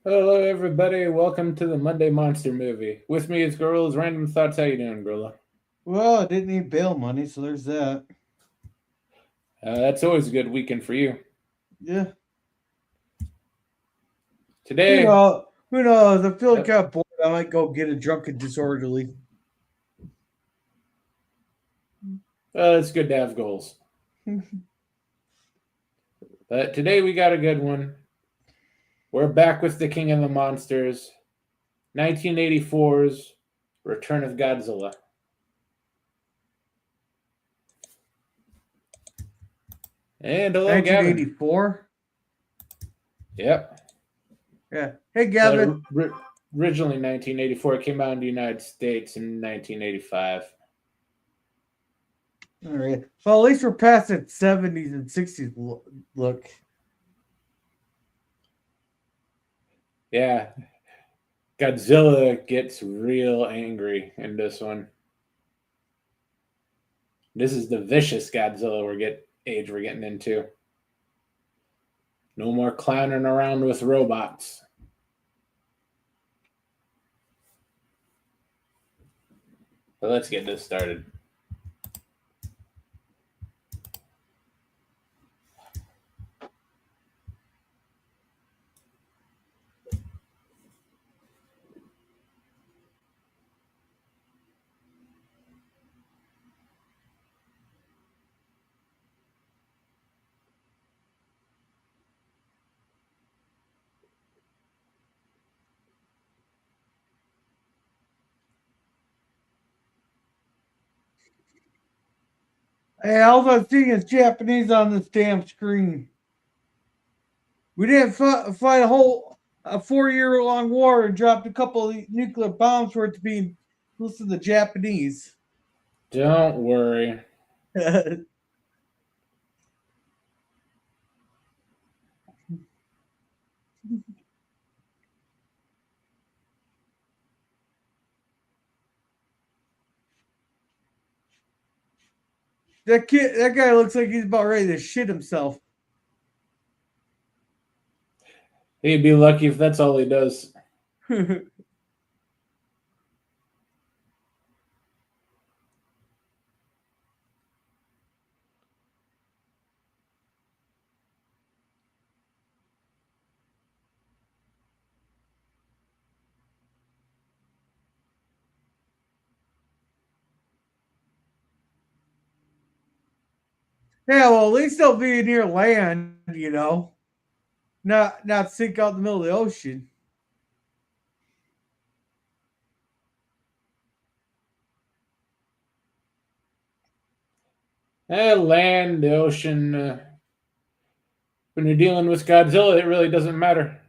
Hello, everybody. Welcome to the Monday Monster Movie. With me is Gorilla's Random Thoughts. How you doing, Gorilla? Well, I didn't need bail money, so there's that. That's always a good weekend for you. Yeah. Who Today, knows? Who knows? I'm feeling yep, kind of bored. I might go get a drunken disorderly. it's good to have goals. But today we got a good one. We're back with the King of the Monsters, 1984's Return of Godzilla. And hello, Gavin. 1984. Yep. Yeah. Hey, Gavin. Originally 1984, it came out in the United States in 1985. All right. Well, at least we're past the 70s and 60s look. Yeah, Godzilla gets real angry in this one. This is the vicious Godzilla we're getting into. No more clowning around with robots. So let's get this started. Hey, all I'm seeing is Japanese on this damn screen. We didn't fight a 4 year long war and dropped a couple of nuclear bombs for it to be listen to the Japanese. Don't worry. That guy looks like he's about ready to shit himself. He'd be lucky if that's all he does. Yeah, well, at least they'll be near land, not sink out in the middle of the ocean. Land, the ocean. When you're dealing with Godzilla, it really doesn't matter.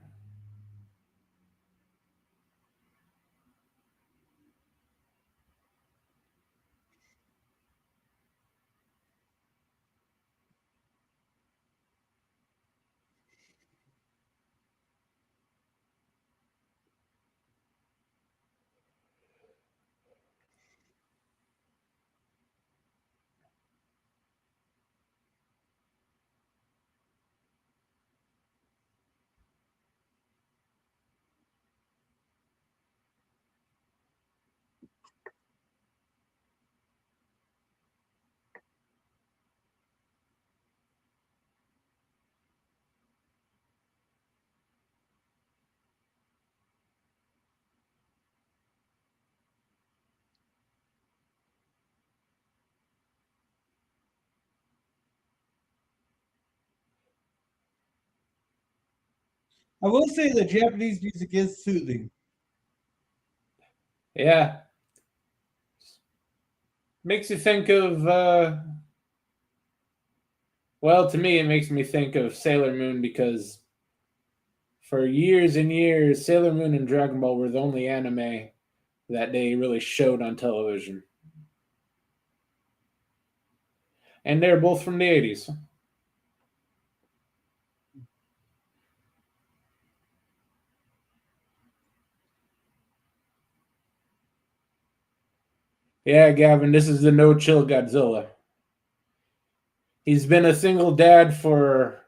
I will say the Japanese music is soothing. Yeah. Makes you think of, well, to me, it makes me think of Sailor Moon because for years and years, Sailor Moon and Dragon Ball were the only anime that they really showed on television. And they're both from the 80s. Yeah, Gavin, this is the no chill Godzilla. He's been a single dad for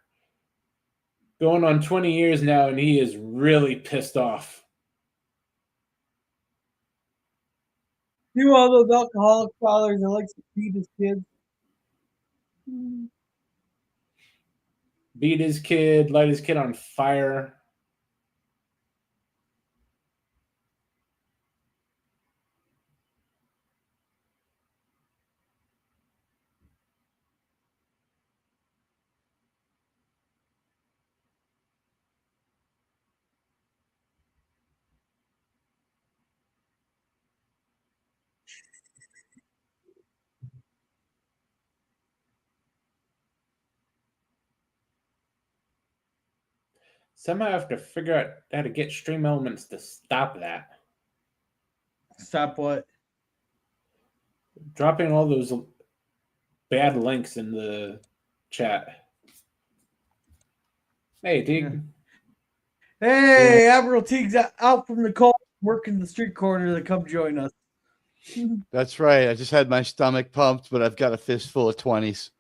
going on 20 years now, and he is really pissed off. You one of those alcoholic fathers that likes to beat his kids. Beat his kid, light his kid on fire. Somehow I have to figure out how to get Stream Elements to stop that. Stop what? Dropping all those bad links in the chat. Hey, Teague. Yeah. Hey, Admiral Teague's out from the cold, working the street corner to come join us. That's right. I just had my stomach pumped, but I've got a fistful of 20s.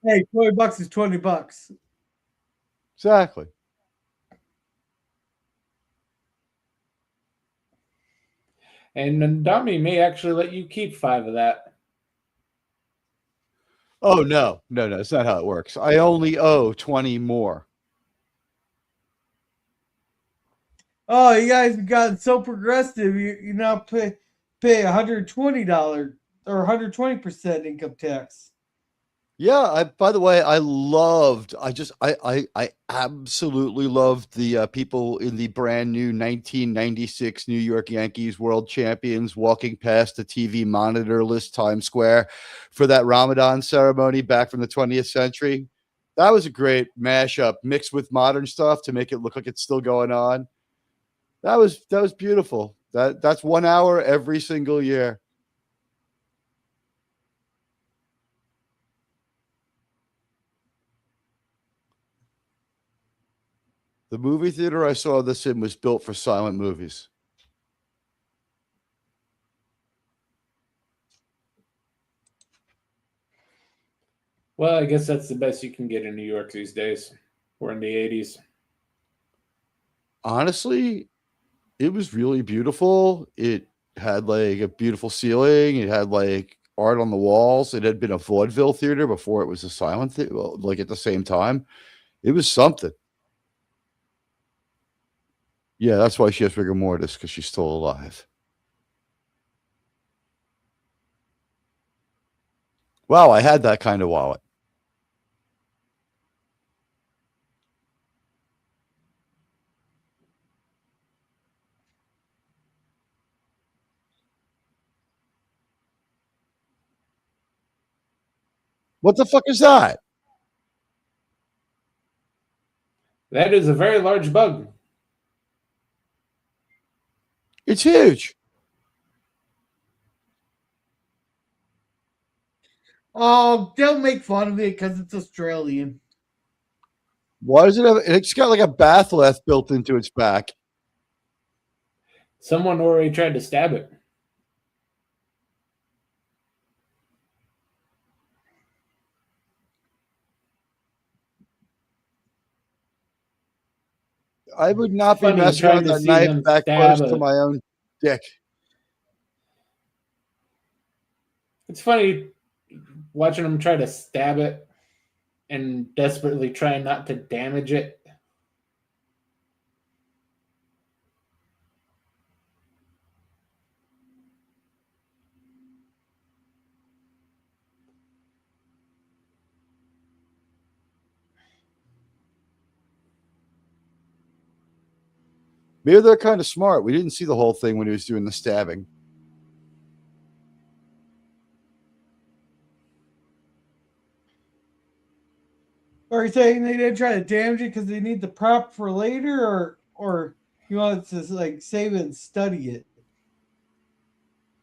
Hey, $20 is $20. Exactly. And Nandami may actually let you keep 5 of that. Oh, no. No, that's not how it works. I only owe 20 more. Oh, you guys have gotten so progressive. You now pay $120 or 120% income tax. Yeah, by the way, I absolutely loved the people in the brand new 1996 New York Yankees world champions walking past the TV monitorless Times Square for that Ramadan ceremony back from the 20th century. That was a great mashup mixed with modern stuff to make it look like it's still going on. That was beautiful. That's 1 hour every single year. The movie theater I saw this in was built for silent movies. Well, I guess that's the best you can get in New York these days. We're in the 80s. Honestly, it was really beautiful. It had like a beautiful ceiling. It had like art on the walls. It had been a vaudeville theater before it was a silent theater, like at the same time. It was something. Yeah, that's why she has rigor mortis, because she's still alive. Wow, I had that kind of wallet. What the fuck is that? That is a very large bug. It's huge. Oh, don't make fun of it because it's Australian. Why does it have? It's got like a batholith built into its back. Someone already tried to stab it. I would not be Funny messing around trying with to that see knife them that stab close to my own dick. It's funny watching them try to stab it and desperately trying not to damage it. Maybe they're kind of smart. We didn't see the whole thing when he was doing the stabbing. Are you saying they didn't try to damage it because they need the prop for later, or you want to like save it and study it?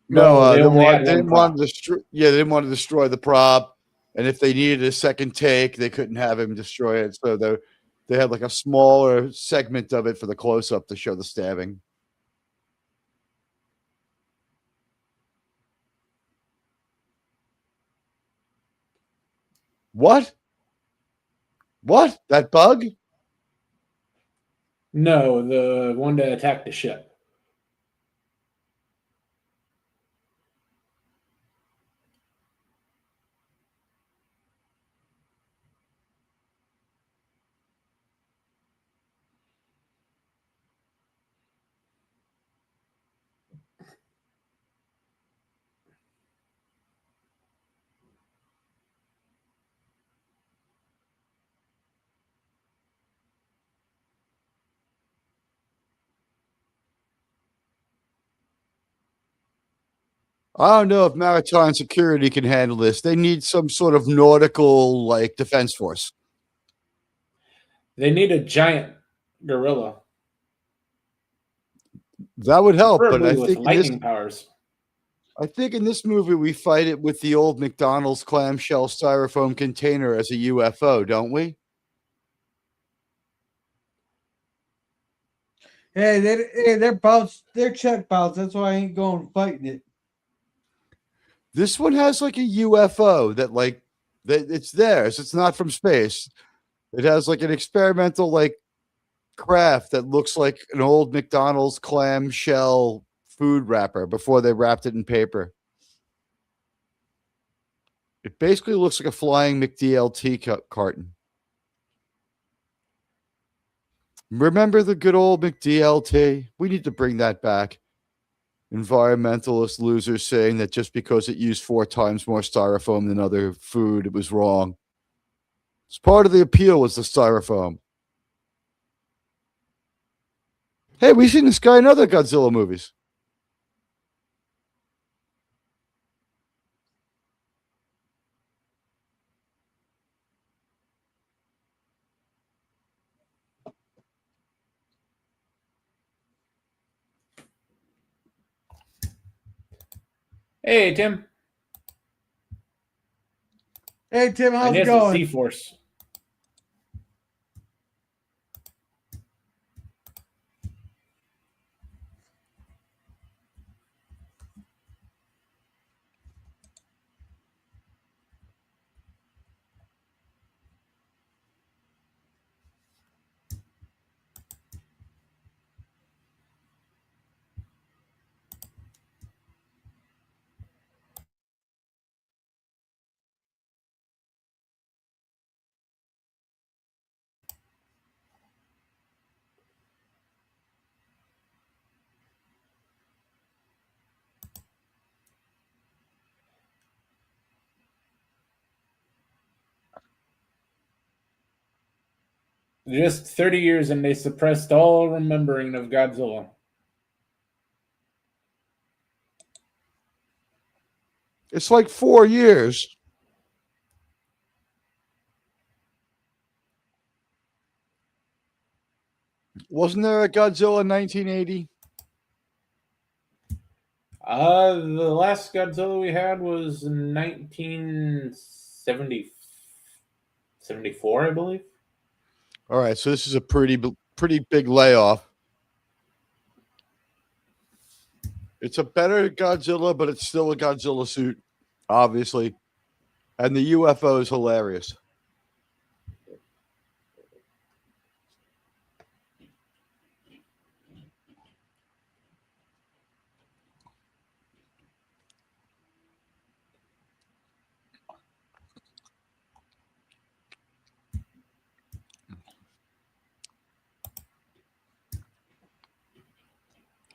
No, They only had they one didn't want prop. to destroy. Yeah, they didn't want to destroy the prop, and if they needed a second take, they couldn't have him destroy it. So they had like a smaller segment of it for the close up to show the stabbing. What? What? That bug? No, the one that attacked the ship. I don't know if maritime security can handle this. They need some sort of nautical like defense force. They need a giant gorilla, That would help, but preferably with lightning powers. I think in this movie we fight it with the old McDonald's clamshell styrofoam container as a UFO, don't we? Hey, they're bouts. They're check bouts. That's why I ain't going fighting it. This one has like a UFO that it's theirs. It's not from space. It has like an experimental like craft that looks like an old McDonald's clamshell food wrapper before they wrapped it in paper. It basically looks like a flying McDLT carton. Remember the good old McDLT? We need to bring that back. Environmentalist losers saying that just because it used 4 times more styrofoam than other food, it was wrong. It's part of the appeal was the styrofoam. Hey, we've seen this guy in other Godzilla movies. Hey, Tim. Hey, Tim, I how's it guess it's going? C-Force. Just 30 years and they suppressed all remembering of Godzilla. It's like 4 years. Wasn't there a Godzilla in 1980? The last Godzilla we had was 1974, I believe. All right, so this is a pretty big layoff. It's a better Godzilla, but it's still a Godzilla suit, obviously. And the UFO is hilarious.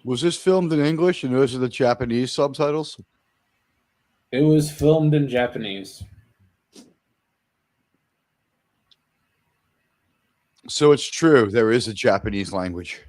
Was this filmed in English and those are the Japanese subtitles? It was filmed in Japanese. So it's true. There is a Japanese language.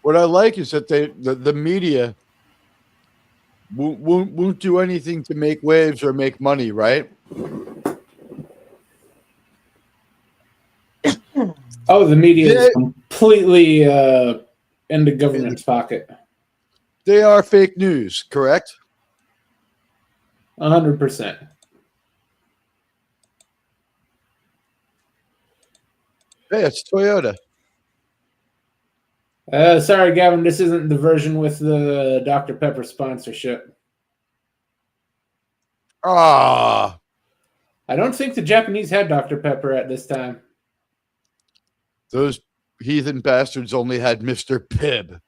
what I like is that the media won't do anything to make waves or make money, right? Oh, the media is They, completely in the government's pocket. they are fake news, correct? 100%. Hey, it's Toyota. Sorry, Gavin, this isn't the version with the Dr. Pepper sponsorship. Ah, I don't think the Japanese had Dr. Pepper at this time. those heathen bastards only had Mr. Pibb.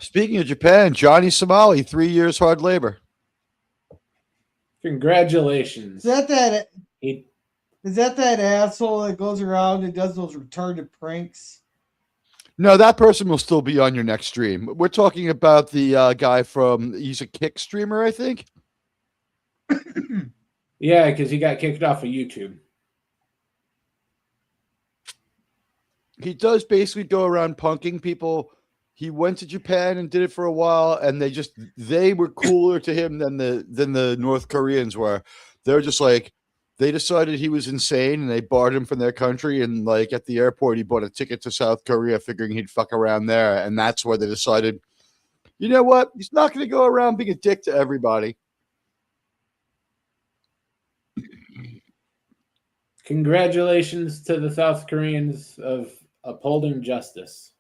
Speaking of Japan, Johnny Somali, 3 years hard labor. Congratulations. He, Is that asshole that goes around and does those retarded pranks? No, that person will still be on your next stream. We're talking about the guy he's a Kick streamer, I think. yeah, because he got kicked off of YouTube. He does basically go around punking people. He went to Japan and did it for a while, and they were cooler to him than the North Koreans were. They're just like, they decided he was insane and they barred him from their country. And like at the airport, he bought a ticket to South Korea, figuring he'd fuck around there. And that's where they decided, you know what? He's not going to go around being a dick to everybody. Congratulations to the South Koreans of upholding justice.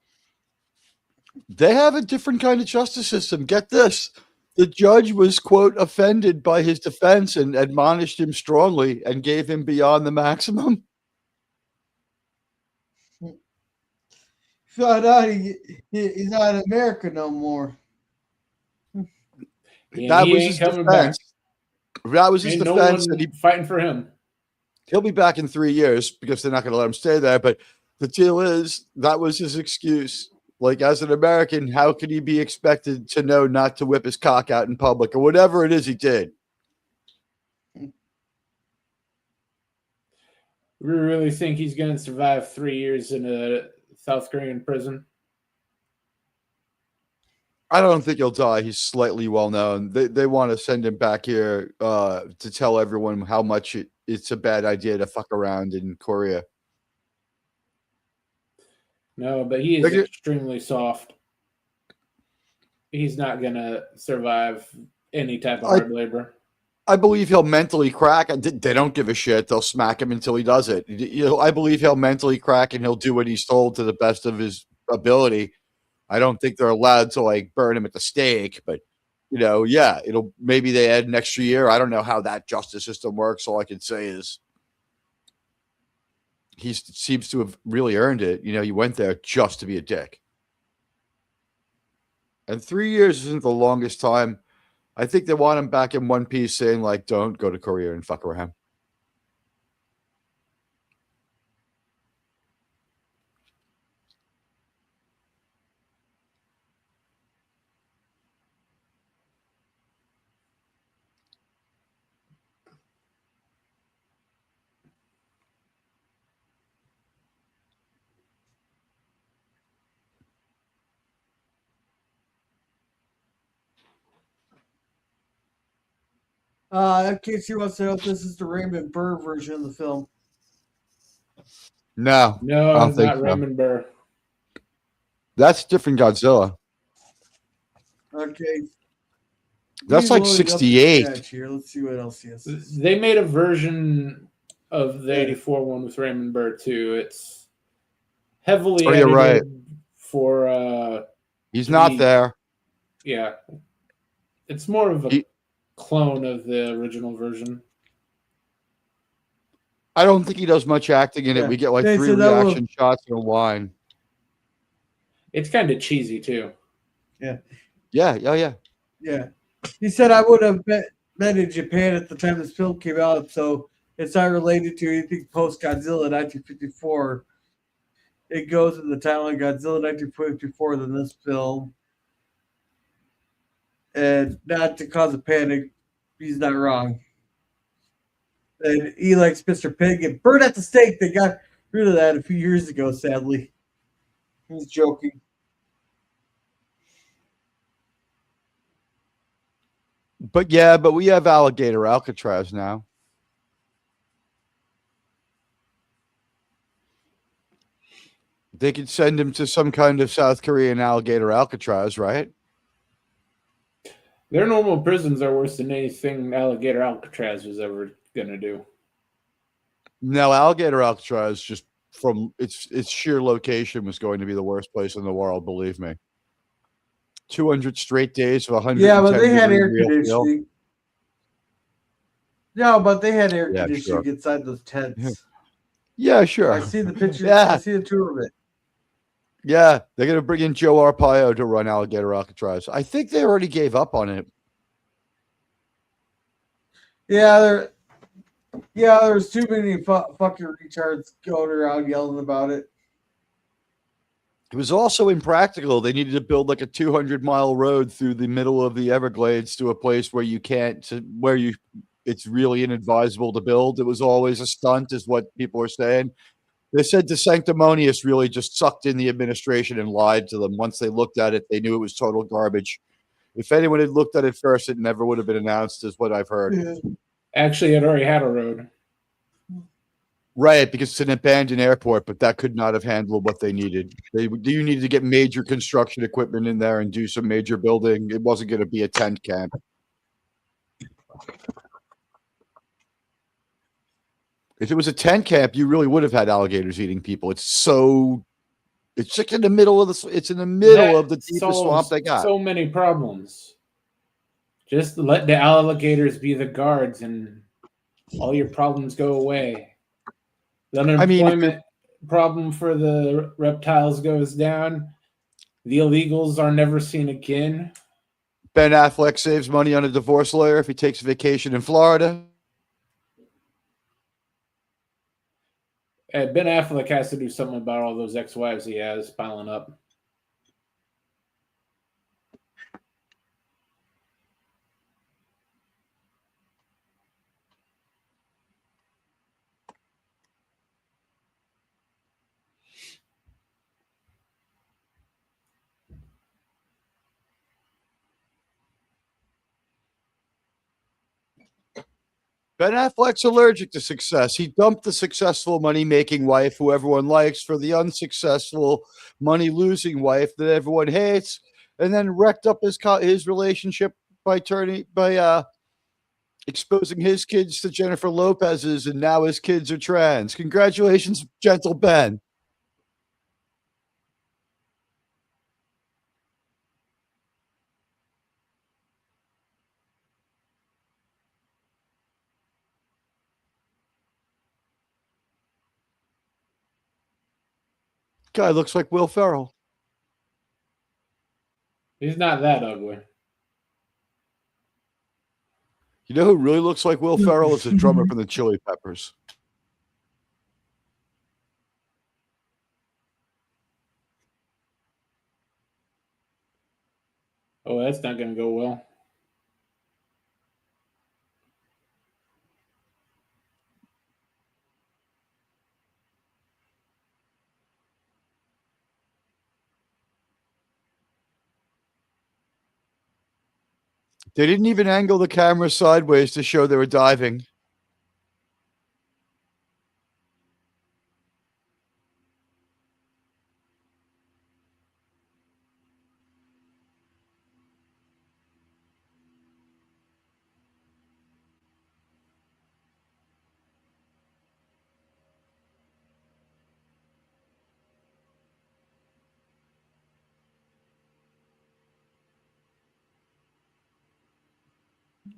They have a different kind of justice system. Get this. The judge was, quote, offended by his defense and admonished him strongly and gave him beyond the maximum. Found out he's not in America no more. Yeah, that he was ain't his coming defense. back. That was his Ain't defense. no one And fighting for him. he'll be back in 3 years because they're not going to let him stay there. But the deal is, that was his excuse. Like, as an American, how could he be expected to know not to whip his cock out in public or whatever it is he did? We really think he's going to survive 3 years in a South Korean prison? I don't think he'll die. He's slightly well known. They want to send him back here to tell everyone how much it's a bad idea to fuck around in Korea. No, but he is extremely soft. He's not going to survive any type of hard labor. I believe he'll mentally crack. They don't give a shit. They'll smack him until he does it. I believe he'll mentally crack and he'll do what he's told to the best of his ability. I don't think they're allowed to like burn him at the stake, but yeah, maybe they add an extra year. I don't know how that justice system works. All I can say is he seems to have really earned it. He went there just to be a dick. And 3 years isn't the longest time. I think they want him back in one piece saying, like, don't go to Korea and fuck around. In case you want to know, this is the Raymond Burr version of the film. No, it's not Raymond Burr. That's different Godzilla. Okay. That's like 68. Here. Let's see what else he has. They made a version of the 84 one with Raymond Burr too. It's heavily edited right. For he's not there. Yeah. It's more of a clone of the original version. I don't think he does much acting in it. We get like 3 reaction shots and a line. It's kind of cheesy too. Yeah. Yeah. He said I would have been in Japan at the time this film came out, so it's not related to anything post Godzilla 1954. It goes in the timeline Godzilla 1954 than this film. And not to cause a panic, he's not wrong. And he likes Mr. Pig and Bird at the Stake. They got rid of that a few years ago, sadly. I was joking. But we have alligator Alcatraz now. They could send him to some kind of South Korean alligator Alcatraz, right? Their normal prisons are worse than anything alligator Alcatraz was ever gonna do. No, alligator Alcatraz, just from its sheer location, was going to be the worst place in the world. Believe me. 200 straight days of 110 Yeah, but they had air real feel. conditioning. No, but they had air Yeah, conditioning sure. inside those tents. Yeah, sure. I see the pictures. Yeah. I see the tour of it. Yeah, they're going to bring in Joe Arpaio to run alligator Alcatraz. I think they already gave up on it. Yeah, there's too many fucking retards going around yelling about it. It was also impractical. They needed to build like a 200-mile road through the middle of the Everglades to a place where it's really inadvisable to build. It was always a stunt, is what people are saying. They said DeSanctimonious really just sucked in the administration and lied to them. Once they looked at it, they knew it was total garbage. If anyone had looked at it first, it never would have been announced, is what I've heard. Yeah. Actually, it already had a road. Right, because it's an abandoned airport, but that could not have handled what they needed. You needed to get major construction equipment in there and do some major building. It wasn't going to be a tent camp. If it was a tent camp, you really would have had alligators eating people. It's like in the middle of the deepest swamp they got. So many problems. Just let the alligators be the guards, and all your problems go away. The unemployment problem for the reptiles goes down. The illegals are never seen again. Ben Affleck saves money on a divorce lawyer if he takes a vacation in Florida. Ben Affleck has to do something about all those ex-wives he has piling up. Ben Affleck's allergic to success. He dumped the successful money-making wife who everyone likes for the unsuccessful money-losing wife that everyone hates, and then wrecked up his relationship by exposing his kids to Jennifer Lopez's, and now his kids are trans. Congratulations, gentle Ben. Guy looks like Will Ferrell. He's not that ugly. You know who really looks like Will Ferrell is a drummer from the Chili Peppers. Oh, that's not going to go well. They didn't even angle the camera sideways to show they were diving.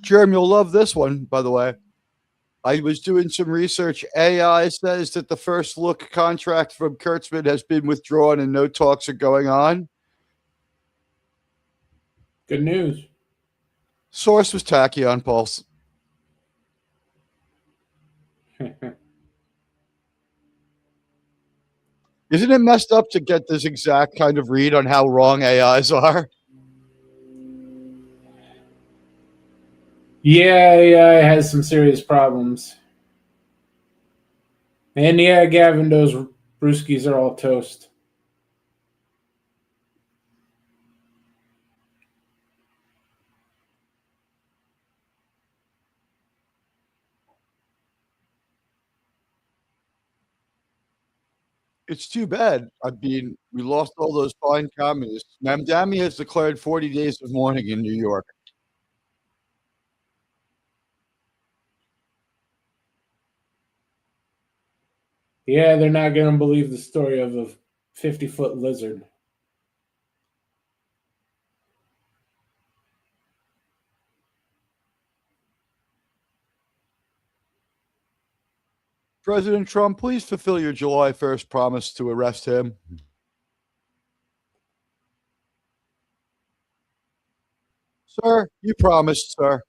Germ, you'll love this one, by the way. I was doing some research. AI says that the first look contract from Kurtzman has been withdrawn and no talks are going on. Good news. Source was Tachyon Pulse. Isn't it messed up to get this exact kind of read on how wrong AIs are? Yeah, AI has some serious problems. And yeah, Gavin, those brewskis are all toast. It's too bad. I mean, we lost all those fine communists. Mamdani has declared 40 days of mourning in New York. Yeah, they're not going to believe the story of a 50-foot lizard. President Trump, please fulfill your July 1st promise to arrest him. Sir, you promised, sir.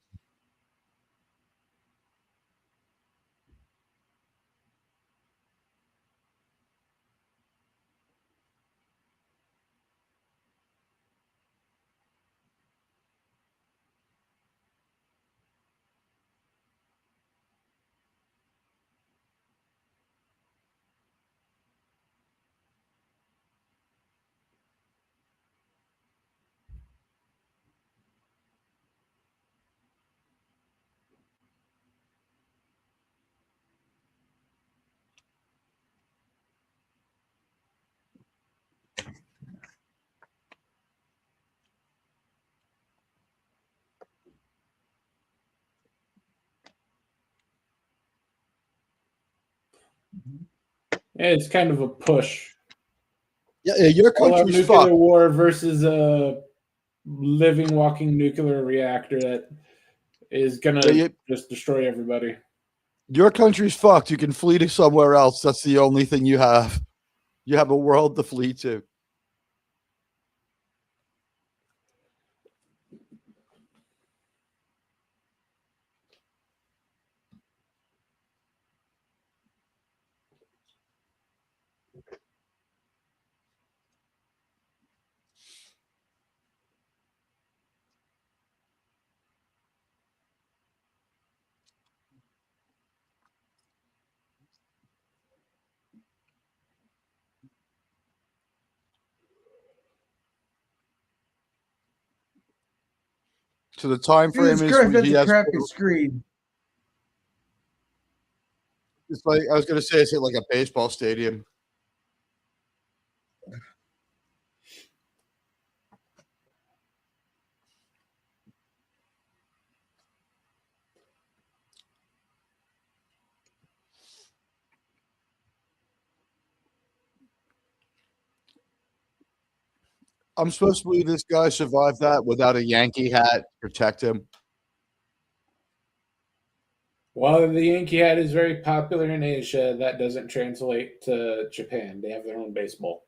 Yeah, it's kind of a push. Yeah, your All out country's nuclear fucked. war versus a living, walking nuclear reactor that is going to just destroy everybody. Your country's fucked. You can flee to somewhere else. That's the only thing you have. You have a world to flee to. So the time frame Jesus is Christ, that's he a has. crappy screen. It's like I was going to say, it's like a baseball stadium. I'm supposed to believe this guy survived that without a Yankee hat to protect him. While the Yankee hat is very popular in Asia, that doesn't translate to Japan. They have their own baseball.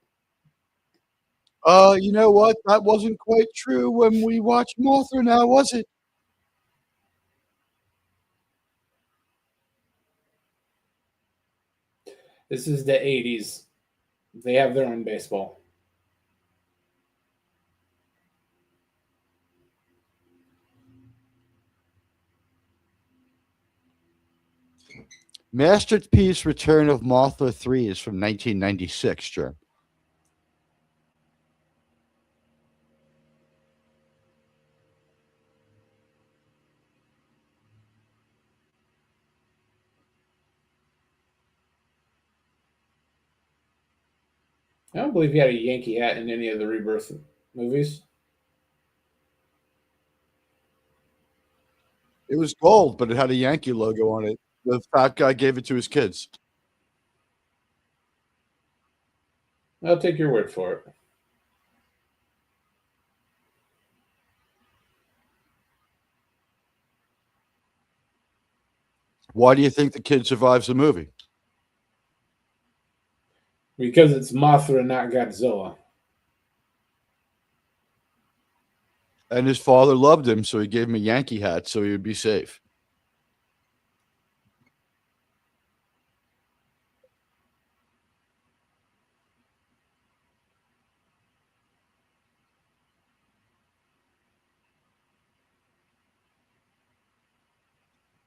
You know what? That wasn't quite true when we watched Mothra now, was it? This is the 80s. They have their own baseball. Masterpiece Return of Mothra 3 is from 1996, Germ. I don't believe he had a Yankee hat in any of the Rebirth movies. It was gold, but it had a Yankee logo on it. The fat guy gave it to his kids. I'll take your word for it. Why do you think the kid survives the movie? Because it's Mothra, not Godzilla. And his father loved him, so he gave him a Yankee hat so he would be safe.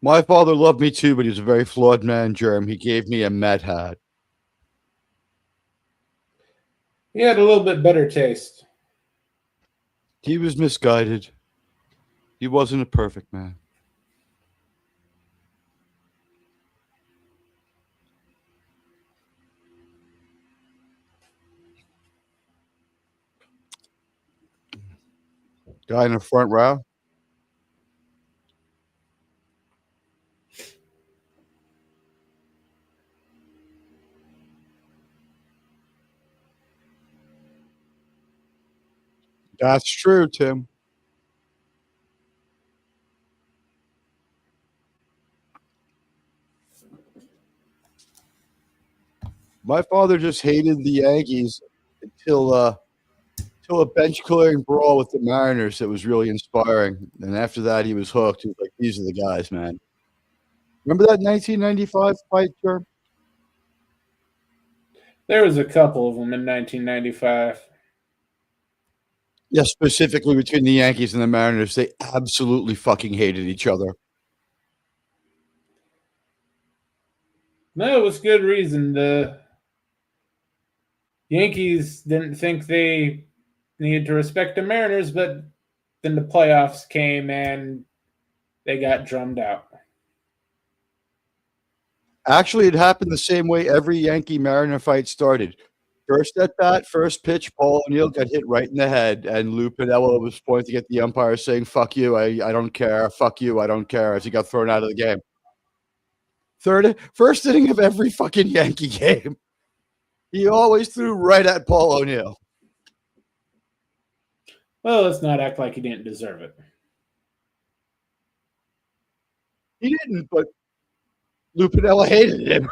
My father loved me too, but he was a very flawed man, Germ. He gave me a Met hat. He had a little bit better taste. He was misguided. He wasn't a perfect man. Guy in the front row. That's true, Tim. My father just hated the Yankees until a bench clearing brawl with the Mariners that was really inspiring. And after that, he was hooked. He was like, "These are the guys, man." Remember that 1995 fight, Germ? There was a couple of them in 1995. Yeah, specifically between the Yankees and the Mariners, they absolutely fucking hated each other. No, it was good reason. The Yankees didn't think they needed to respect the Mariners, but then the playoffs came and they got drummed out. Actually, it happened the same way every Yankee Mariner fight started. First at bat, first pitch, Paul O'Neill got hit right in the head, and Lou Piniella was pointing at the umpire saying, "Fuck you, I don't care. Fuck you, I don't care," as he got thrown out of the game. First inning of every fucking Yankee game, he always threw right at Paul O'Neill. Well, let's not act like he didn't deserve it. He didn't, but Lou Piniella hated him.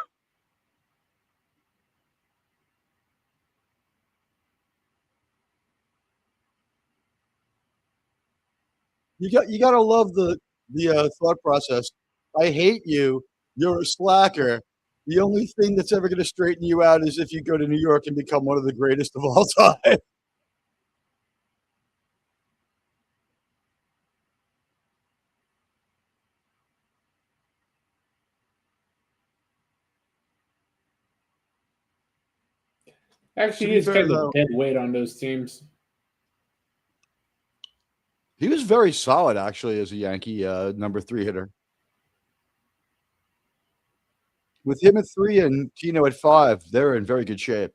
You got to love the thought process. I hate you. You're a slacker. The only thing that's ever going to straighten you out is if you go to New York and become one of the greatest of all time. Actually, be he's fair, kind of though, dead weight on those teams. he was very solid, actually, as a Yankee number 3 hitter. With him at 3 and Tino at 5, they're in very good shape.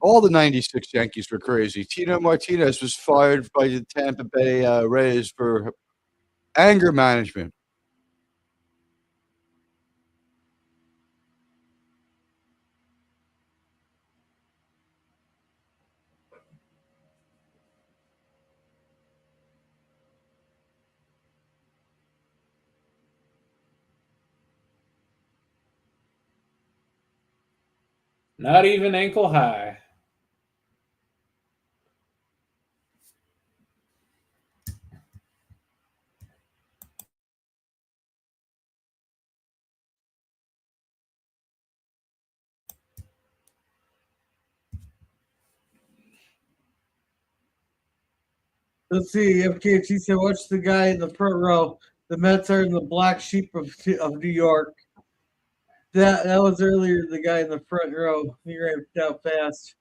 All the 96 Yankees were crazy. Tino Martinez was fired by the Tampa Bay Rays for anger management. Not even ankle high. Let's see. FKT said, "Watch the guy in the front row. The Mets are in the black sheep of New York." That was earlier. The guy in the front row. He ran out fast.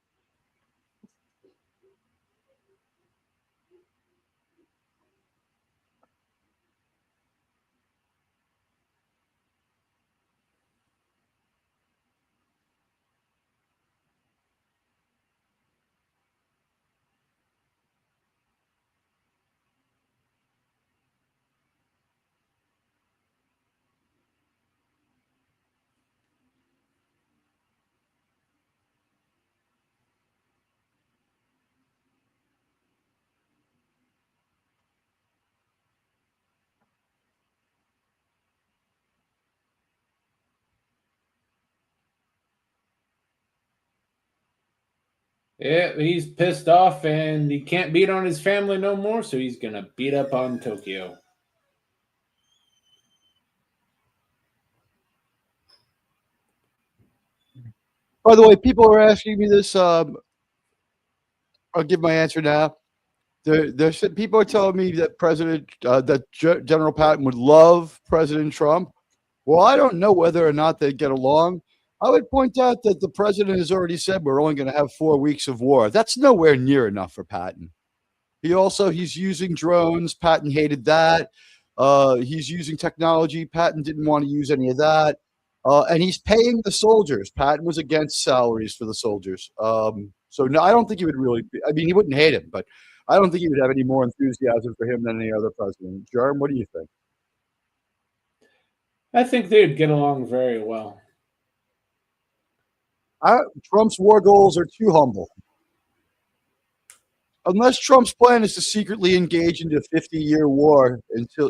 Yeah, he's pissed off and he can't beat on his family no more, so he's going to beat up on Tokyo. By the way, people are asking me this. I'll give my answer now. There's people are telling me that General Patton would love President Trump. Well, I don't know whether or not they get along. I would point out that the president has already said we're only going to have 4 weeks of war. That's nowhere near enough for Patton. He's using drones. Patton hated that. He's using technology. Patton didn't want to use any of that. And he's paying the soldiers. Patton was against salaries for the soldiers. So no, I don't think he would really. He wouldn't hate him, but I don't think he would have any more enthusiasm for him than any other president. Jerm, what do you think? I think they'd get along very well. Trump's war goals are too humble. Unless Trump's plan is to secretly engage into a 50-year war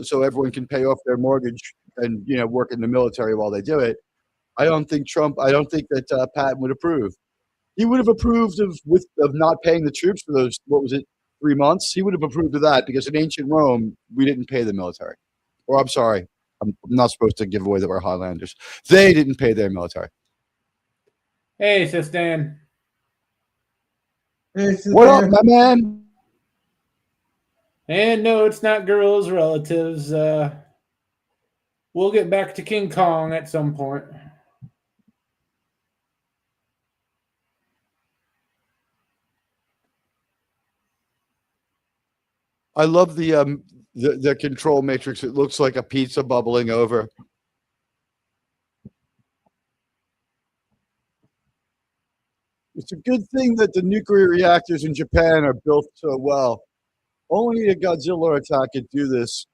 so everyone can pay off their mortgage and work in the military while they do it, I don't think that Patton would approve. He would have approved of not paying the troops for those, 3 months? He would have approved of that because in ancient Rome, we didn't pay the military. Or I'm sorry, I'm not supposed to give away that we're Highlanders. They didn't pay their military. Hey, Sis Dan. Hey, What up, my man? And no, it's not girls' relatives. We'll get back to King Kong at some point. I love the control matrix. It looks like a pizza bubbling over. It's a good thing that the nuclear reactors in Japan are built so well. Only a Godzilla attack could do this.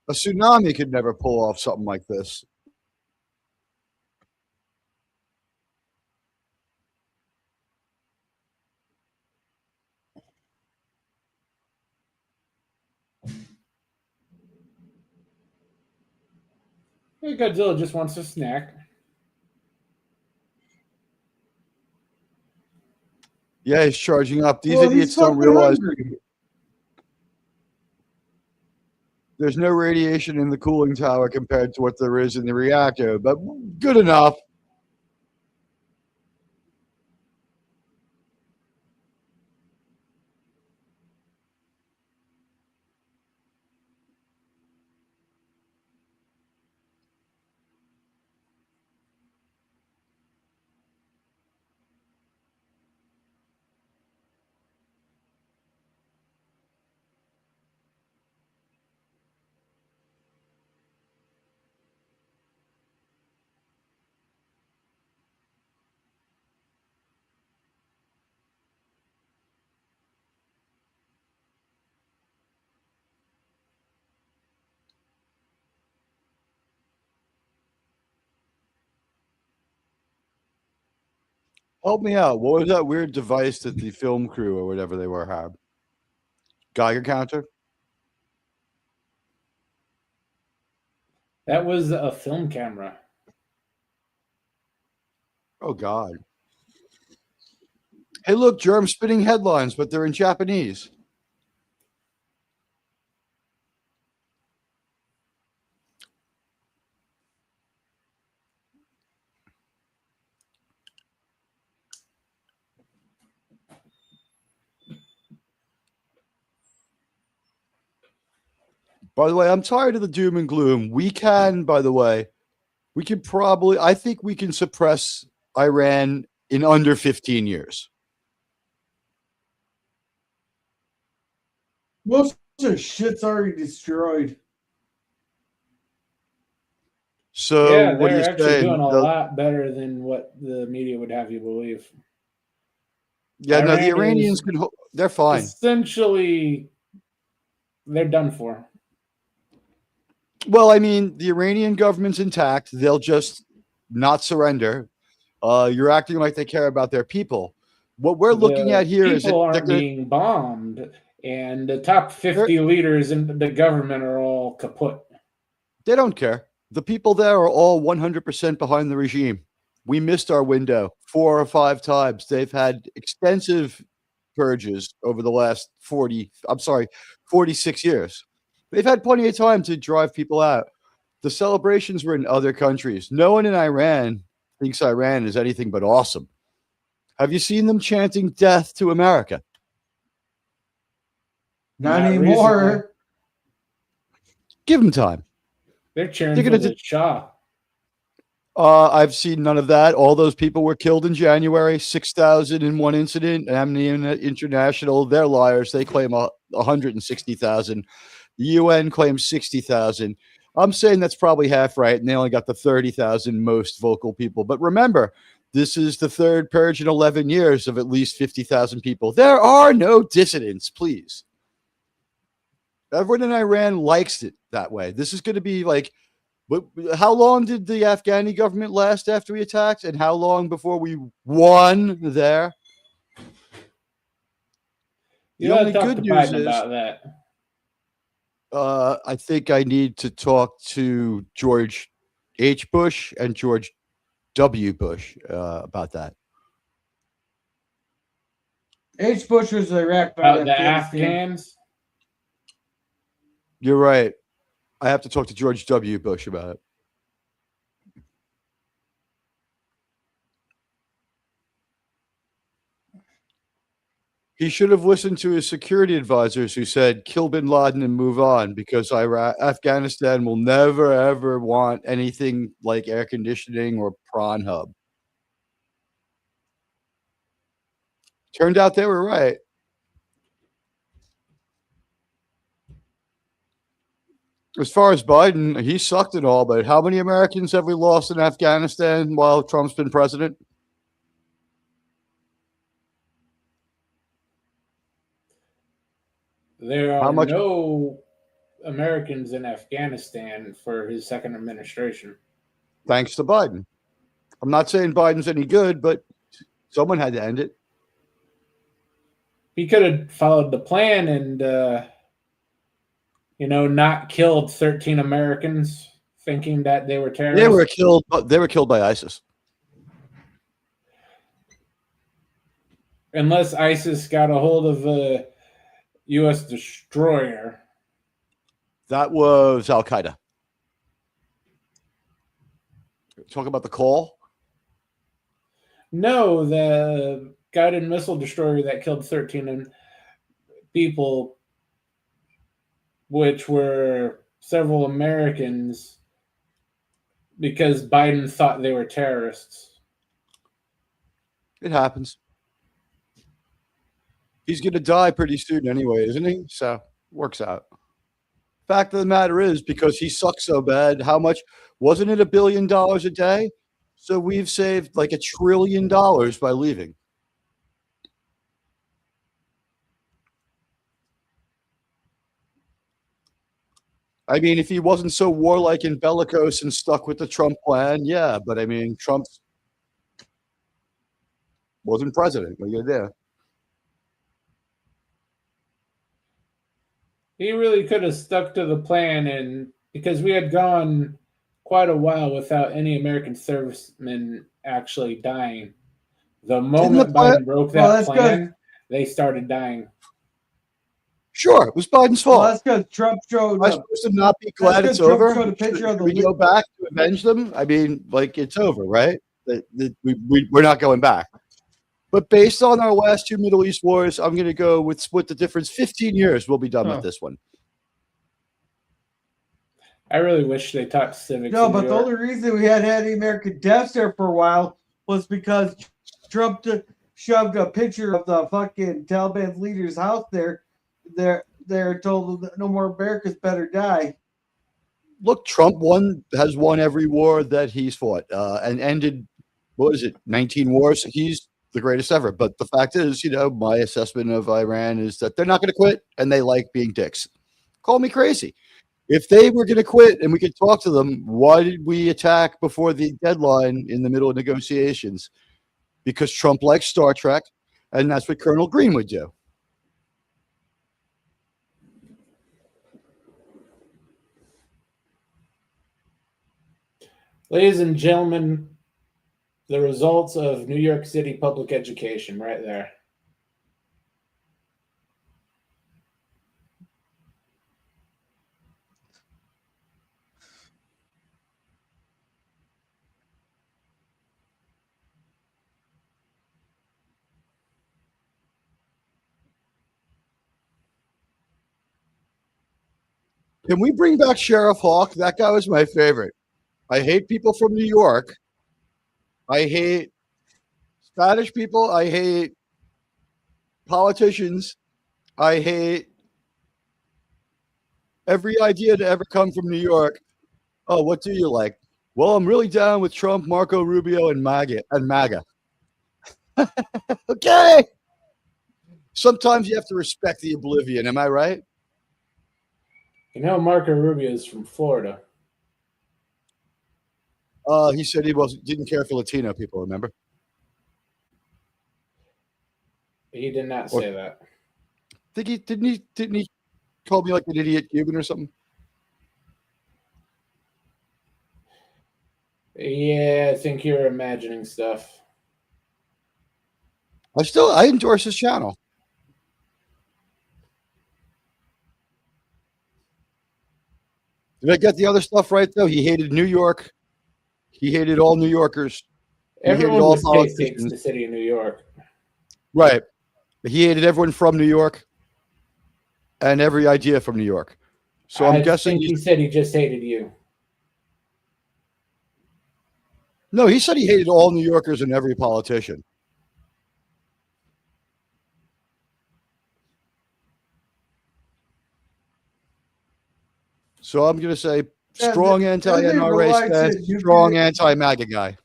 A tsunami could never pull off something like this. Hey, Godzilla just wants a snack. Yeah, he's charging up. These idiots don't realize there's no radiation in the cooling tower compared to what there is in the reactor, but good enough. Help me out. What was that weird device that the film crew or whatever they were had? Geiger counter? That was a film camera. Oh, God. Hey, look, germ spinning headlines, but they're in Japanese. By the way, I'm tired of the doom and gloom. I think we can suppress Iran in under 15 years. Most of the shit's already destroyed. So yeah, what are they're you actually saying? doing a lot better than what the media would have you believe. Yeah, no, the Iranians they're fine. Essentially, they're done for. Well, I mean, the Iranian government's intact. They'll just not surrender. You're acting like they care about their people. What we're looking at here is people aren't being bombed, and the top 50 leaders in the government are all kaput. They don't care. The people there are all 100% behind the regime. We missed our window 4 or 5 times. They've had extensive purges over the last 46 years. They've had plenty of time to drive people out. The celebrations were in other countries. No one in Iran thinks Iran is anything but awesome. Have you seen them chanting death to America? Not recently. anymore. Give them time. They're cheering They're for gonna the Shah. I've seen none of that. All those people were killed in January, 6,000 in one incident. Amnesty International, they're liars. They claim 160,000. The UN claims 60,000. I'm saying that's probably half right, and they only got the 30,000 most vocal people. But remember, this is the third purge in 11 years of at least 50,000 people. There are no dissidents, please. Everyone in Iran likes it that way. This is going to be like, but how long did the Afghani government last after we attacked, and how long before we won there? You gotta talk to Biden about that. I think I need to talk to George H. Bush and George W. Bush about that. H. Bush was Iraq, about the Afghans. You're right. I have to talk to George W. Bush about it. He should have listened to his security advisors who said, kill bin Laden and move on, because Afghanistan will never, ever want anything like air conditioning or prawn hub. Turned out they were right. As far as Biden, he sucked and all, but how many Americans have we lost in Afghanistan while Trump's been president? There are no Americans in Afghanistan for his second administration. Thanks to Biden. I'm not saying Biden's any good, but someone had to end it. He could have followed the plan and, not killed 13 Americans thinking that they were terrorists. They were killed by ISIS. Unless ISIS got a hold of a U.S. destroyer. That was Al Qaeda. Talk about the call? No, the guided missile destroyer that killed 13 people, which were several Americans, because Biden thought they were terrorists. It happens. He's going to die pretty soon anyway, isn't he? So, works out. Fact of the matter is, because he sucks so bad, how much? Wasn't it $1 billion a day? So we've saved like $1 trillion by leaving. I mean, if he wasn't so warlike and bellicose and stuck with the Trump plan, yeah. But I mean, Trump wasn't president. What are you gonna do? He really could have stuck to the plan, and because we had gone quite a while without any American servicemen actually dying. The moment Biden broke that plan, they started dying. Sure, it was Biden's fault. Well, that's because Trump showed up. Am I supposed to not be glad it's over? Showed a picture of the we go back to avenge them? I mean, like, it's over, right? We're not going back. But based on our last two Middle East wars, I'm going to go with split the difference. 15 years, we'll be done with this one. I really wish they taught civics. No, but the only reason we had any American deaths there for a while was because Trump shoved a picture of the fucking Taliban leader's house there. They're told that no more Americans better die. Look, Trump has won every war that he's fought and ended, 19 wars? He's the greatest ever. But the fact is, my assessment of Iran is that they're not going to quit and they like being dicks. Call me crazy. If they were going to quit and we could talk to them, why did we attack before the deadline in the middle of negotiations? Because Trump likes Star Trek, and that's what Colonel Green would do. Ladies and gentlemen, the results of New York City public education right there. Can we bring back Sheriff Hawk? That guy was my favorite. I hate people from New York. I hate Spanish people. I hate politicians. I hate every idea to ever come from New York. Oh, what do you like? Well, I'm really down with Trump, Marco Rubio, and MAGA. Okay. Sometimes you have to respect the oblivion. Am I right? You know, Marco Rubio is from Florida. He said he didn't care for Latino people. Remember? He did not say that. Didn't he call me like an idiot Cuban or something? Yeah, I think you're imagining stuff. I endorse his channel. Did I get the other stuff right though? He hated New York. He hated all New Yorkers. Everyone with taste hates the city of New York. Right. He hated everyone from New York and every idea from New York. So I'm guessing he said he just hated you. No, he said he hated all New Yorkers and every politician. So I'm going to say strong anti-NRA stance, strong anti-MAGA guy.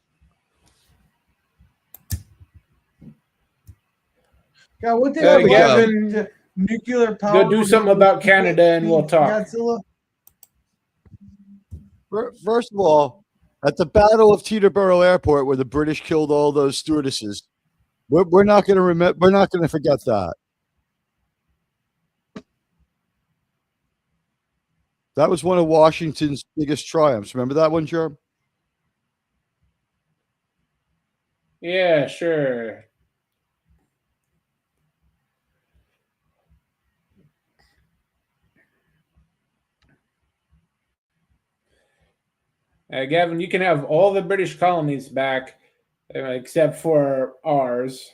God, what the Gavin, nuclear power? Go do something about Canada and we'll talk. Godzilla? First of all, at the Battle of Teterboro Airport, where the British killed all those stewardesses, we're not going to remember. We're not going to forget that. That was one of Washington's biggest triumphs. Remember that one, Germ? Yeah, sure. Gavin, you can have all the British colonies back, except for ours,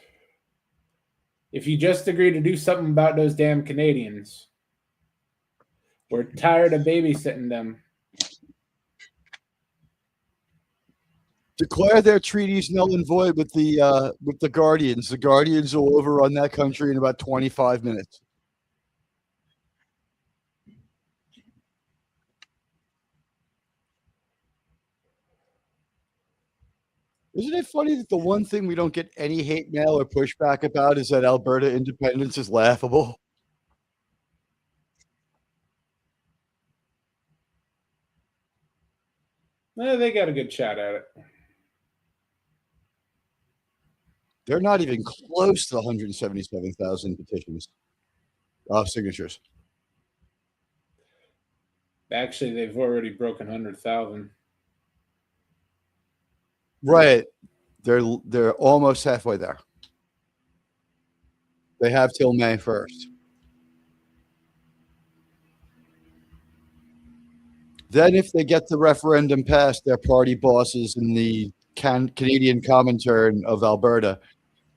if you just agree to do something about those damn Canadians. We're tired of babysitting them. Declare their treaties null and void with the Guardians. The Guardians will overrun that country in about 25 minutes. Isn't it funny that the one thing we don't get any hate mail or pushback about is that Alberta independence is laughable? They got a good shot at it. They're not even close to 177,000 petitions, signatures. Actually, they've already broken 100,000. Right. They're almost halfway there. They have till May 1st. Then if they get the referendum passed, their party bosses in the Canadian Comintern of Alberta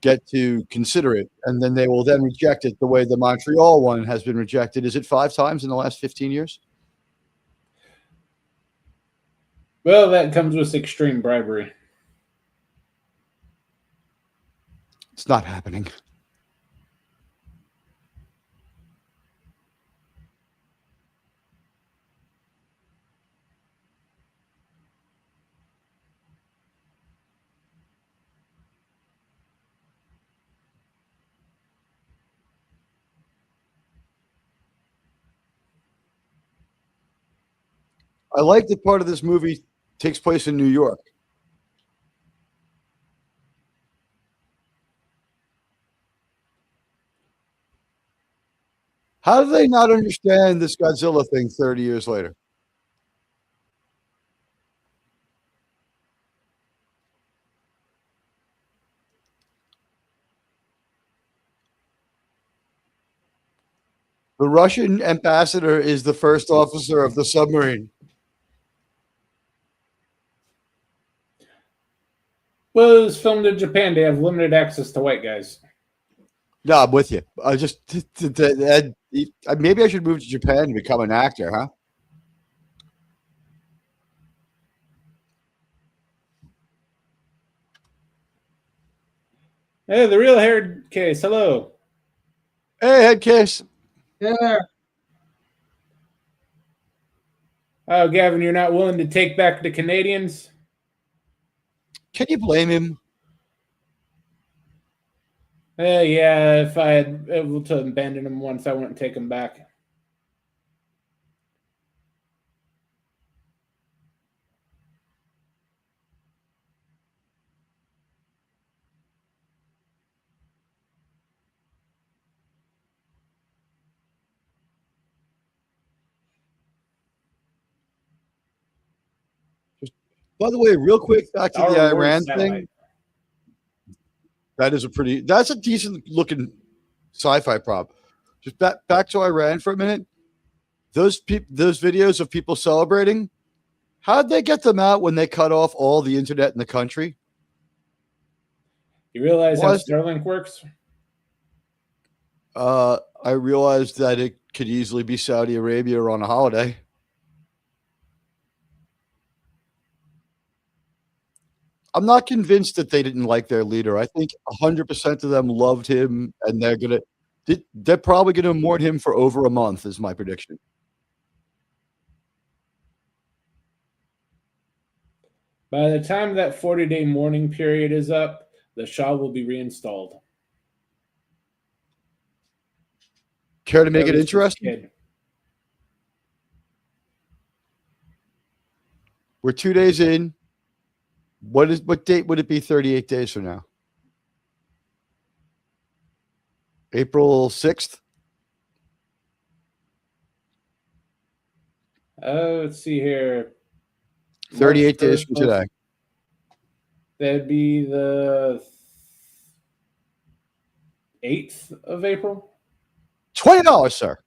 get to consider it, and then they will then reject it the way the Montreal one has been rejected. Is it 5 times in the last 15 years? Well, that comes with extreme bribery. It's not happening. I like that part of this movie takes place in New York. How do they not understand this Godzilla thing 30 years later? The Russian ambassador is the first officer of the submarine. Well, it was filmed in Japan. They have limited access to white guys. No, I'm with you. I just maybe I should move to Japan and become an actor, huh? Hey, the real hair case. Hello. Hey, head case. Yeah. Oh, Gavin, you're not willing to take back the Canadians? Can you blame him? Yeah, if I had able to abandon them once, I wouldn't take them back. By the way, real quick, back to the Star Wars Iran satellite. thing. That's a decent looking sci-fi prop. Just back to Iran for a minute. Those videos of people celebrating, how'd they get them out when they cut off all the internet in the country? You realize how Starlink works? I realized that it could easily be Saudi Arabia on a holiday. I'm not convinced that they didn't like their leader. I think 100% of them loved him, and they're probably gonna mourn him for over a month, is my prediction. By the time that 40-day mourning period is up, the Shah will be reinstalled. Care to make it interesting? We're 2 days in. What date would it be 38 days from now? April 6th? Let's see here. 38 days from today. That'd be the 8th of April. $20, sir.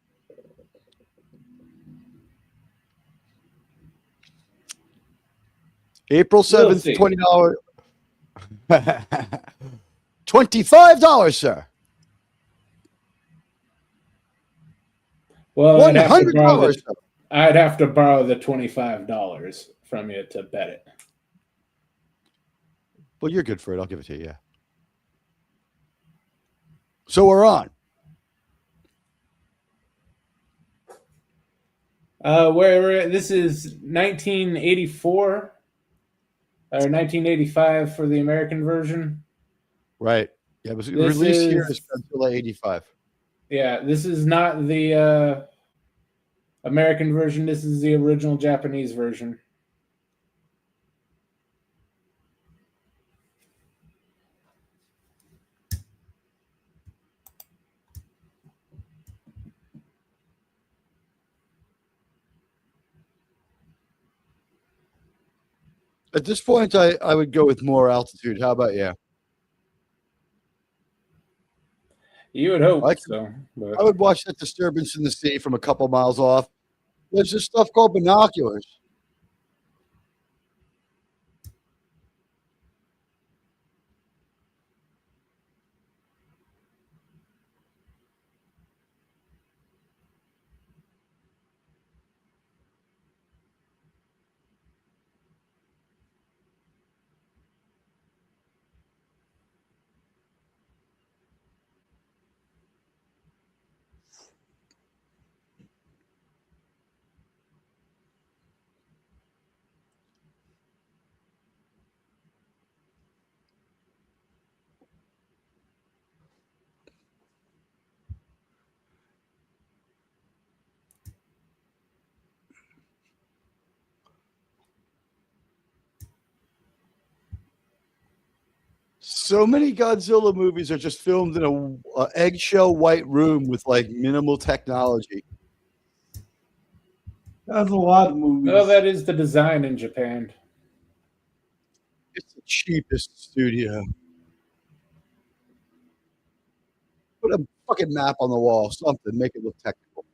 April 7th, $20. $25, sir. Well, I'd have to borrow the $25 from you to bet it. Well, you're good for it. I'll give it to you. Yeah. So we're on. This is 1984 or 1985 for the American version. Right. Yeah, it was released here as Godzilla 85. Yeah, this is not the American version. This is the original Japanese version. At this point, I would go with more altitude. How about you? You would hope so. But I would watch that disturbance in the sea from a couple miles off. There's this stuff called binoculars. So many Godzilla movies are just filmed in a eggshell white room with like minimal technology. That's a lot of movies. well, that is the design in Japan. It's the cheapest studio. Put a fucking map on the wall, something, make it look technical.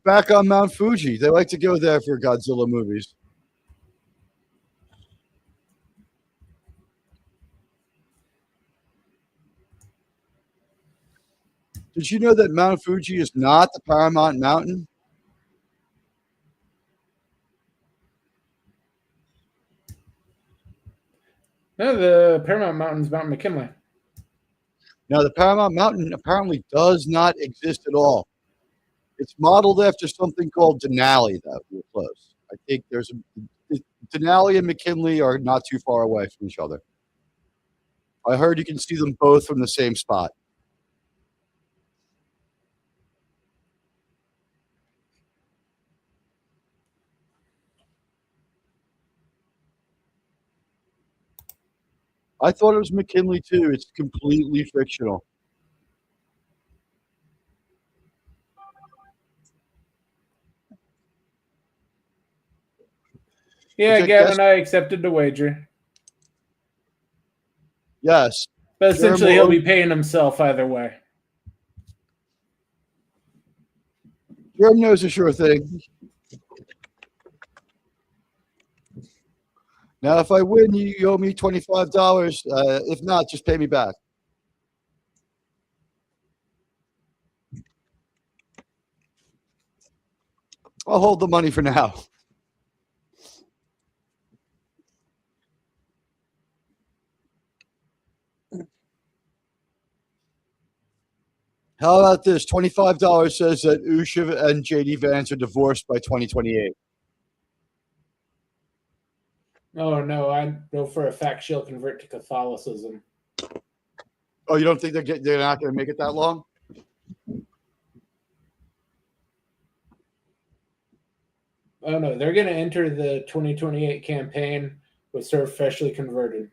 Back on Mount Fuji, they like to go there for Godzilla movies. Did you know that Mount Fuji is not the Paramount Mountain? No, the Paramount Mountain's Mount McKinley. Now, the Paramount Mountain apparently does not exist at all. It's modeled after something called Denali, though. You're close. I think there's Denali and McKinley are not too far away from each other. I heard you can see them both from the same spot. I thought it was McKinley too. It's completely fictional. Yeah, Gavin, I accepted the wager. Yes. But essentially, he'll be paying himself either way. Germ knows a sure thing. Now, if I win, you owe me $25. If not, just pay me back. I'll hold the money for now. How about this? $25 says that Usha and JD Vance are divorced by 2028. Oh, no, I know for a fact she'll convert to Catholicism. Oh, you don't think they're not going to make it that long? Oh, no, they're going to enter the 2028 campaign with her freshly converted.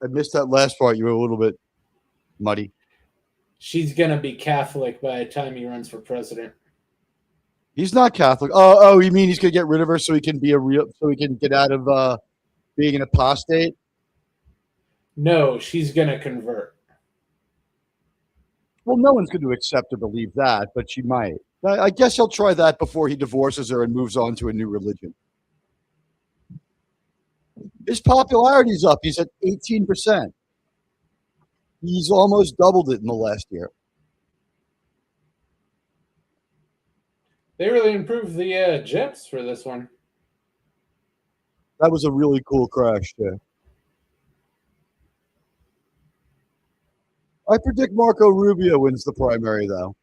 I missed that last part. You were a little bit muddy. She's going to be Catholic by the time he runs for president. He's not Catholic. Oh, you mean he's going to get rid of her so he can get out of being an apostate? No, she's going to convert. Well, no one's going to accept or believe that, but she might. I guess he'll try that before he divorces her and moves on to a new religion. His popularity's up. He's at 18%. He's almost doubled it in the last year. They really improved the jets for this one. That was a really cool crash, too. I predict Marco Rubio wins the primary, though.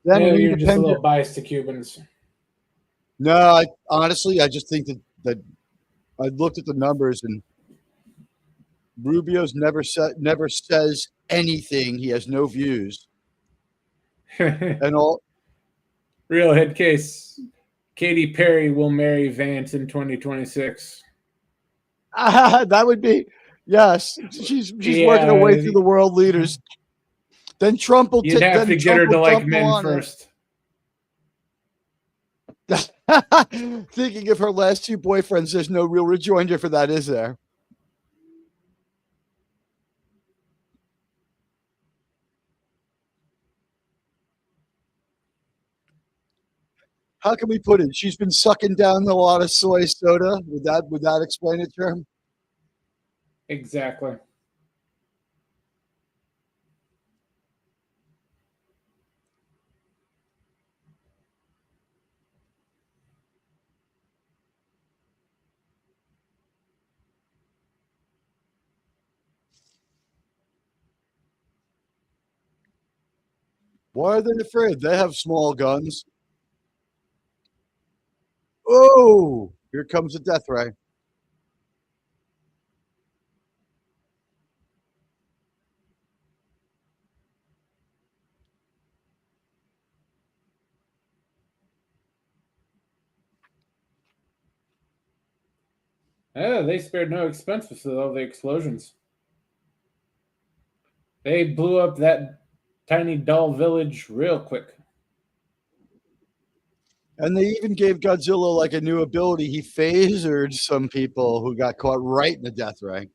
Then you're just a little biased to Cubans. No, honestly, I just think that I looked at the numbers and Rubio's never says anything. He has no views. And all real head case. Katy Perry will marry Vance in 2026. That would be, yes. She's working her way through the world leaders. Then Trump will You'd have to get her to like men first. Thinking of her last two boyfriends, there's no real rejoinder for that, is there? How can we put it? She's been sucking down a lot of soy soda. Would that explain it, Jerm? Exactly. Why are they afraid? They have small guns. Oh, here comes the death ray. Yeah, they spared no expense with all the explosions. They blew up that tiny doll village real quick. And they even gave Godzilla like a new ability. He phasered some people who got caught right in the death ray.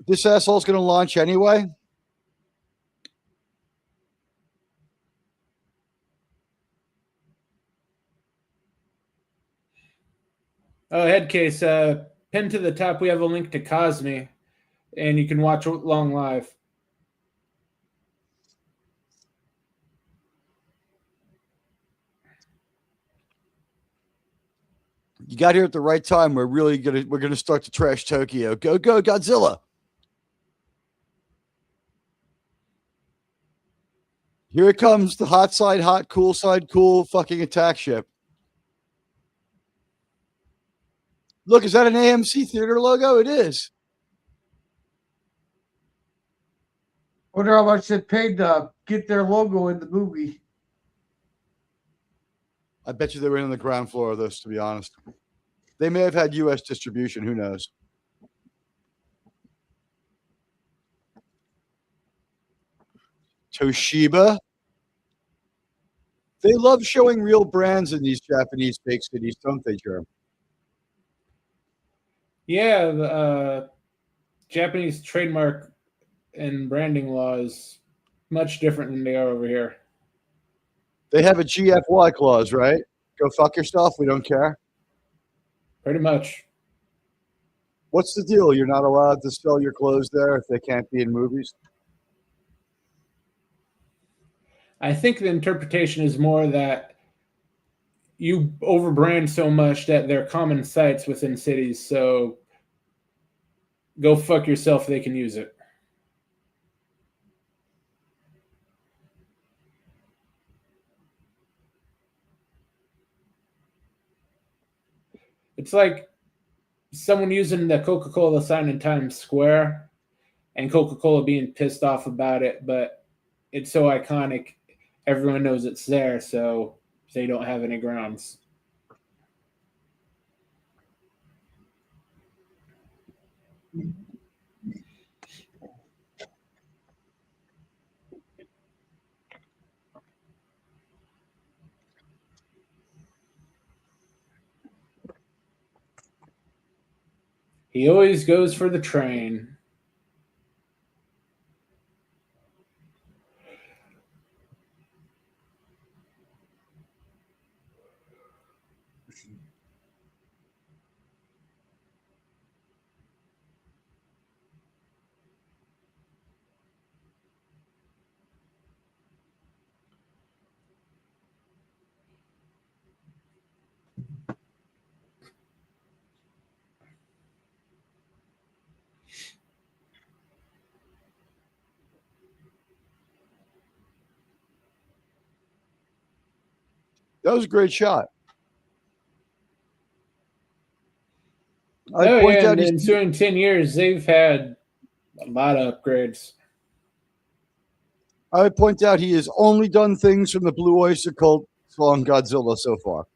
This asshole's going to launch anyway? Oh, head case. Pinned to the top, we have a link to Cosme. and you can watch along live. You got here at the right time. We're gonna start to trash Tokyo. Go Godzilla! Here it comes, the hot side hot, cool side cool fucking attack ship. Look, is that an AMC theater logo? It is. Wonder how much they paid to get their logo in the movie. I bet you they were on the ground floor of this, to be honest. They may have had US distribution. Who knows? Toshiba. They love showing real brands in these Japanese big cities, don't they, Jerm? Yeah, the Japanese trademark and branding law is much different than they are over here. They have a GFY clause, right? Go fuck yourself. We don't care. Pretty much. What's the deal? You're not allowed to sell your clothes there if they can't be in movies? I think the interpretation is more that you overbrand so much that they're common sites within cities, so go fuck yourself, they can use it. It's like someone using the Coca-Cola sign in Times Square and Coca-Cola being pissed off about it, but it's so iconic, everyone knows it's there, so they don't have any grounds. He always goes for the train. That was a great shot. Oh, yeah, in the ensuing 10 years, they've had a lot of upgrades. I would point out he has only done things from the Blue Oyster Cult song Godzilla so far.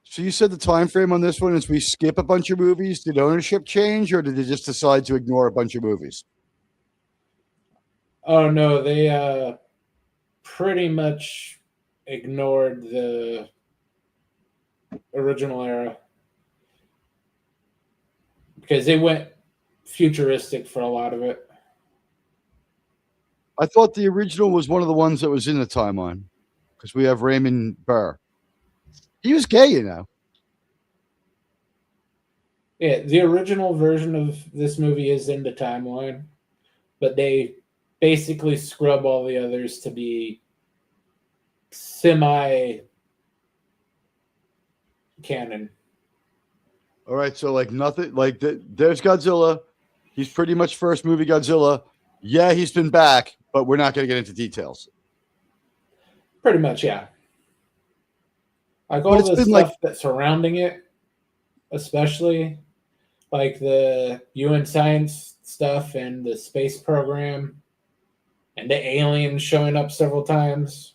So you said the time frame on this one is we skip a bunch of movies. Did ownership change, or did they just decide to ignore a bunch of movies? Oh, no, they pretty much ignored the original era because they went futuristic for a lot of it. I thought the original was one of the ones that was in the timeline because we have Raymond Burr. He was gay, you know. Yeah, the original version of this movie is in the timeline, but they basically scrub all the others to be semi-canon. All right, so like nothing, like there's Godzilla. He's pretty much first movie Godzilla. Yeah, he's been back, but we're not going to get into details. Pretty much, yeah. Like all the stuff that's surrounding it, especially like the UN science stuff and the space program and the aliens showing up several times.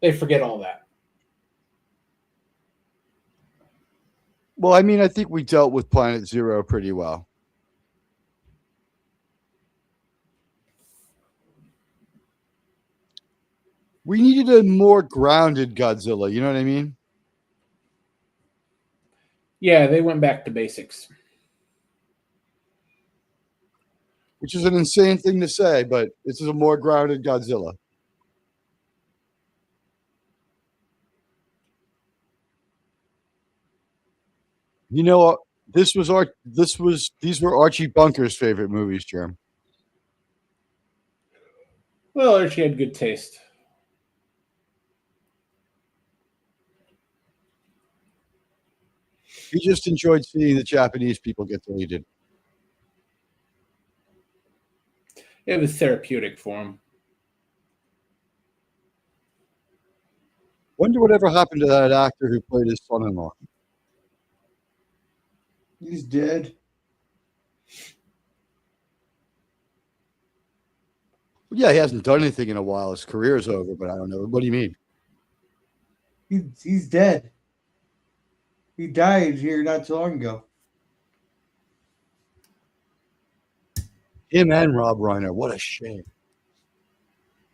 They forget all that. Well, I mean, I think we dealt with Planet Zero pretty well. We needed a more grounded Godzilla. You know what I mean? Yeah, they went back to basics. which is an insane thing to say, but this is a more grounded Godzilla. You know, these were Archie Bunker's favorite movies, Jerm. Well, Archie had good taste. He just enjoyed seeing the Japanese people get deleted. It was therapeutic for him. Wonder whatever happened to that actor who played his son-in-law. He's dead. Yeah, he hasn't done anything in a while. His career is over, but I don't know. What do you mean? He's dead. He died here not too long ago. Him and Rob Reiner. What a shame.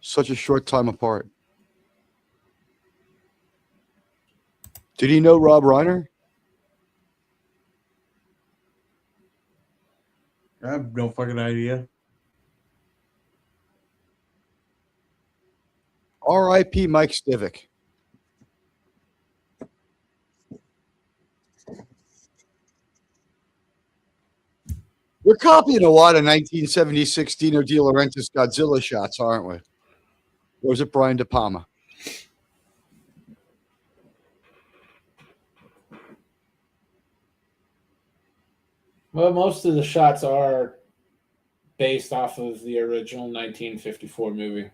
Such a short time apart. Did he know Rob Reiner? I have no fucking idea. R.I.P. Mike Stivic. We're copying a lot of 1976 Dino De Laurentiis Godzilla shots, aren't we? Or was it Brian De Palma? Well, most of the shots are based off of the original 1954 movie.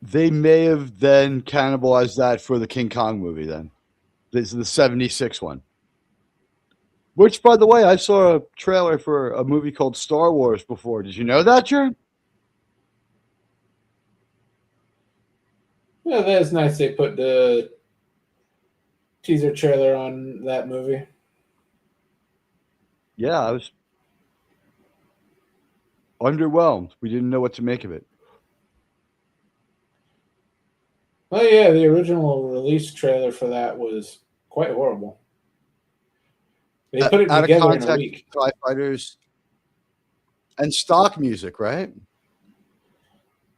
They may have then cannibalized that for the King Kong movie then. This is the 76 one. Which, by the way, I saw a trailer for a movie called Star Wars before. Did you know that, Jerm? Yeah, that's nice. They put the teaser trailer on that movie. Yeah, I was underwhelmed. We didn't know what to make of it. Oh yeah, the original release trailer for that was quite horrible. They put it Out of together in a context, week. TIE fighters and stock music, right?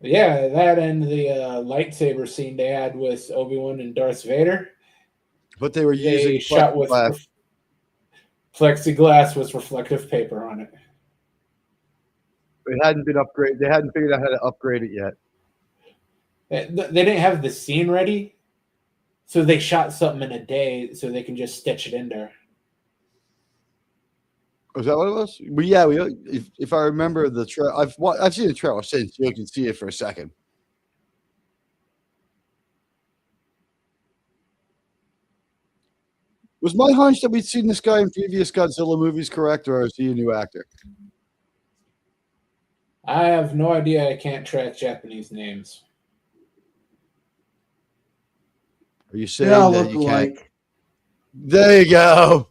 Yeah, that and the lightsaber scene they had with Obi-Wan and Darth Vader. But they were They using shot with plexiglass with reflective paper on it. It hadn't been upgraded. They hadn't figured out how to upgrade it yet. They didn't have the scene ready, so they shot something in a day so they can just stitch it in there. Was that what it was? But yeah, if I remember the trailer, I've seen the trailer since. You can see it for a second. Was my hunch that we'd seen this guy in previous Godzilla movies correct, or is he a new actor? I have no idea. I can't track Japanese names. Are you saying They all that look you can't? alike. There you go.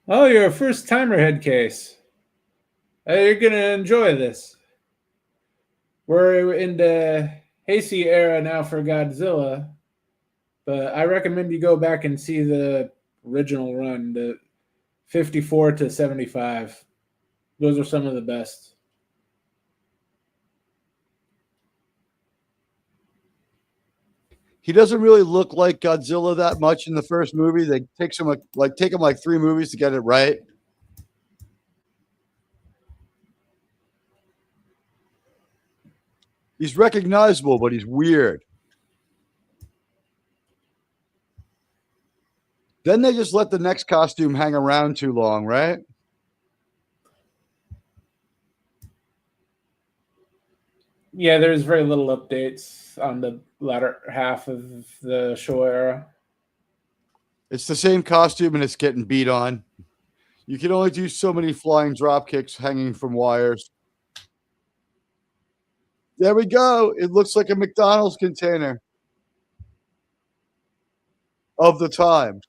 Oh, you're a first-timer, Headcase. You're going to enjoy this. We're in the Heisei era now for Godzilla, but I recommend you go back and see the original run, the 54 to 75. Those are some of the best. He doesn't really look like Godzilla that much in the first movie. They take him like 3 movies to get it right. He's recognizable, but he's weird. Then they just let the next costume hang around too long, right? Yeah, there's very little updates on the latter half of the Showa era. It's the same costume and it's getting beat on. You can only do so many flying drop kicks hanging from wires. There we go. It looks like a McDonald's container of the time.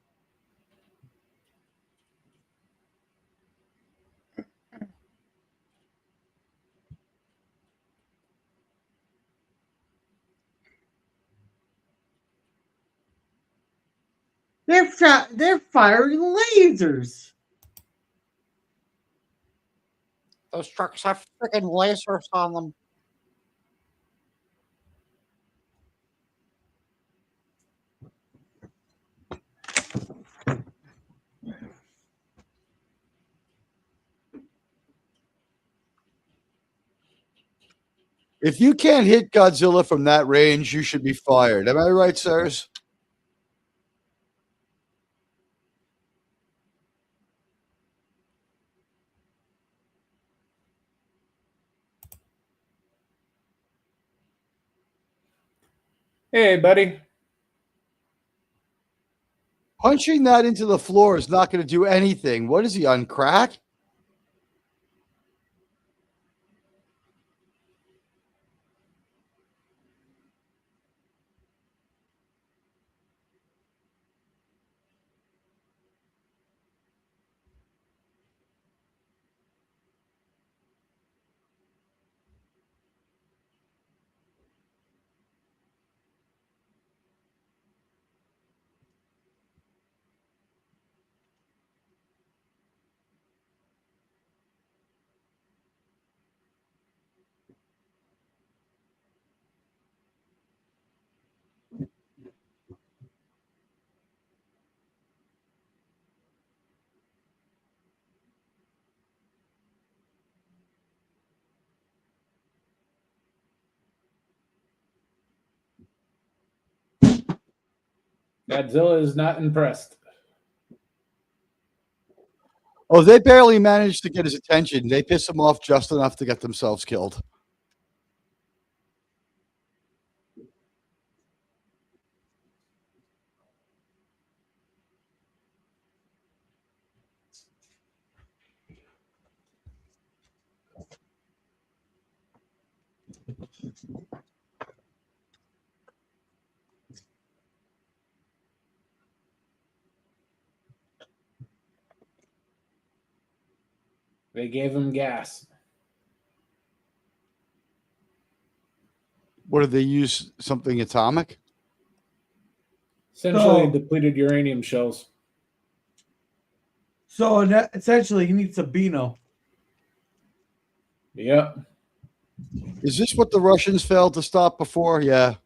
They're firing lasers. Those trucks have freaking lasers on them. If you can't hit Godzilla from that range, you should be fired. Am I right, sirs? Hey, buddy. Punching that into the floor is not going to do anything. What is he, on crack? Godzilla is not impressed. Oh, they barely managed to get his attention. They piss him off just enough to get themselves killed. They gave him gas. What did they use? Something atomic? Essentially, depleted uranium shells. So essentially, he needs a Beano. Yep. Is this what the Russians failed to stop before? Yeah.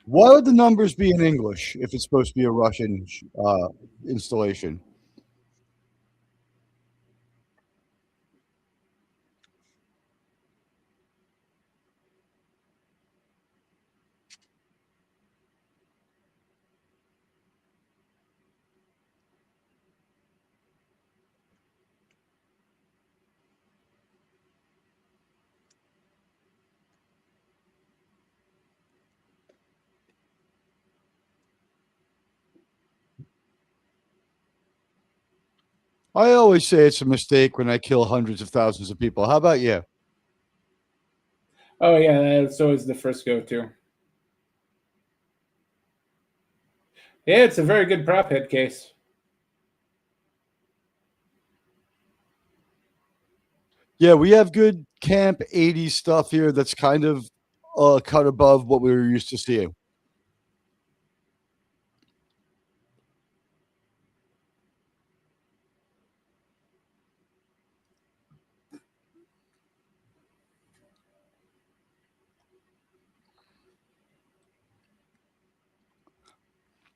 Why would the numbers be in English if it's supposed to be a Russian installation? I always say it's a mistake when I kill hundreds of thousands of people. How about you? Oh, yeah, that's always the first go-to. Yeah, it's a very good prop head case. Yeah, we have good camp 80s stuff here that's kind of cut above what we were used to seeing.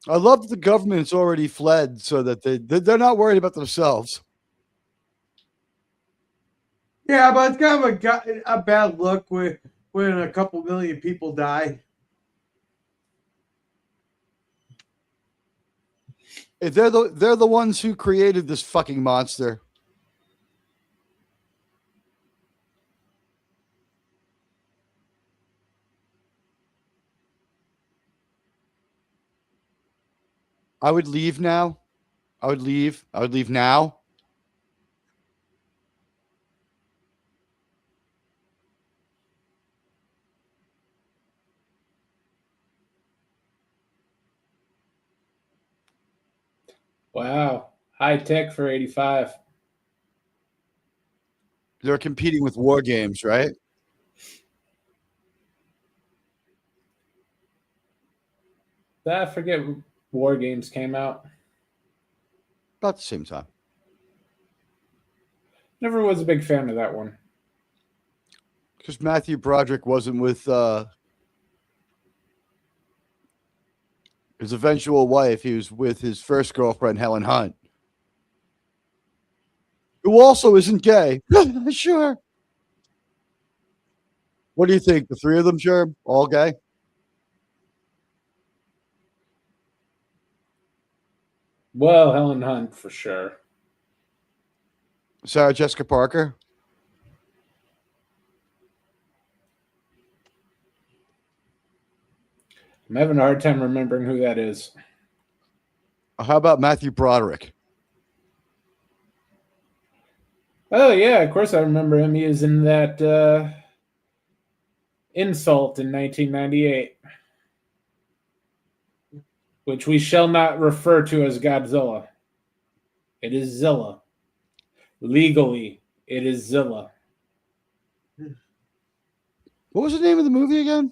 I love that the government's already fled so that they're not worried about themselves. Yeah, but it's kind of a bad look when a couple million people die. They're the ones who created this fucking monster. I would leave now. I would leave now. Wow. High tech for 85. They're competing with war games, right? I forget. War Games came out. About the same time. Never was a big fan of that one. Because Matthew Broderick wasn't with his eventual wife. He was with his first girlfriend, Helen Hunt, who also isn't gay. Sure. What do you think? The three of them, Germ? All gay? Well, Helen Hunt for sure. Sarah Jessica Parker? I'm having a hard time remembering who that is. How about Matthew Broderick? Oh yeah, of course I remember him. He was in that Insult in 1998, which we shall not refer to as Godzilla. It is Zilla. Legally, it is Zilla. What was the name of the movie again?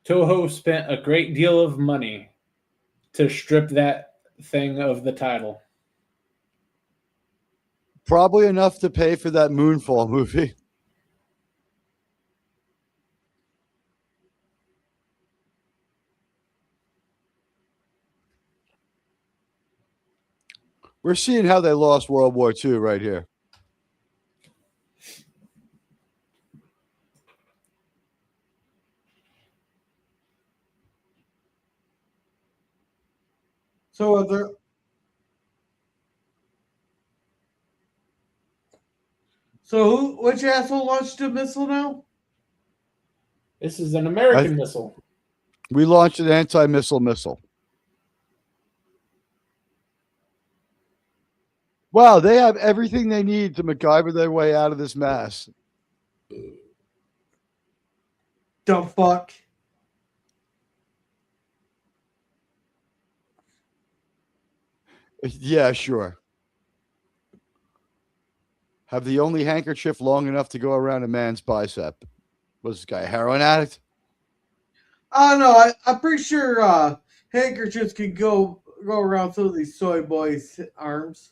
Toho spent a great deal of money to strip that thing of the title. Probably enough to pay for that Moonfall movie. We're seeing how they lost World War II right here. So are there? So which asshole launched a missile now? This is an American missile. We launched an anti-missile missile. Wow, they have everything they need to MacGyver their way out of this mess. Dumb fuck. Yeah, sure. Have the only handkerchief long enough to go around a man's bicep. Was this guy a heroin addict? Oh no, I'm pretty sure handkerchiefs can go around some of these soy boys' arms.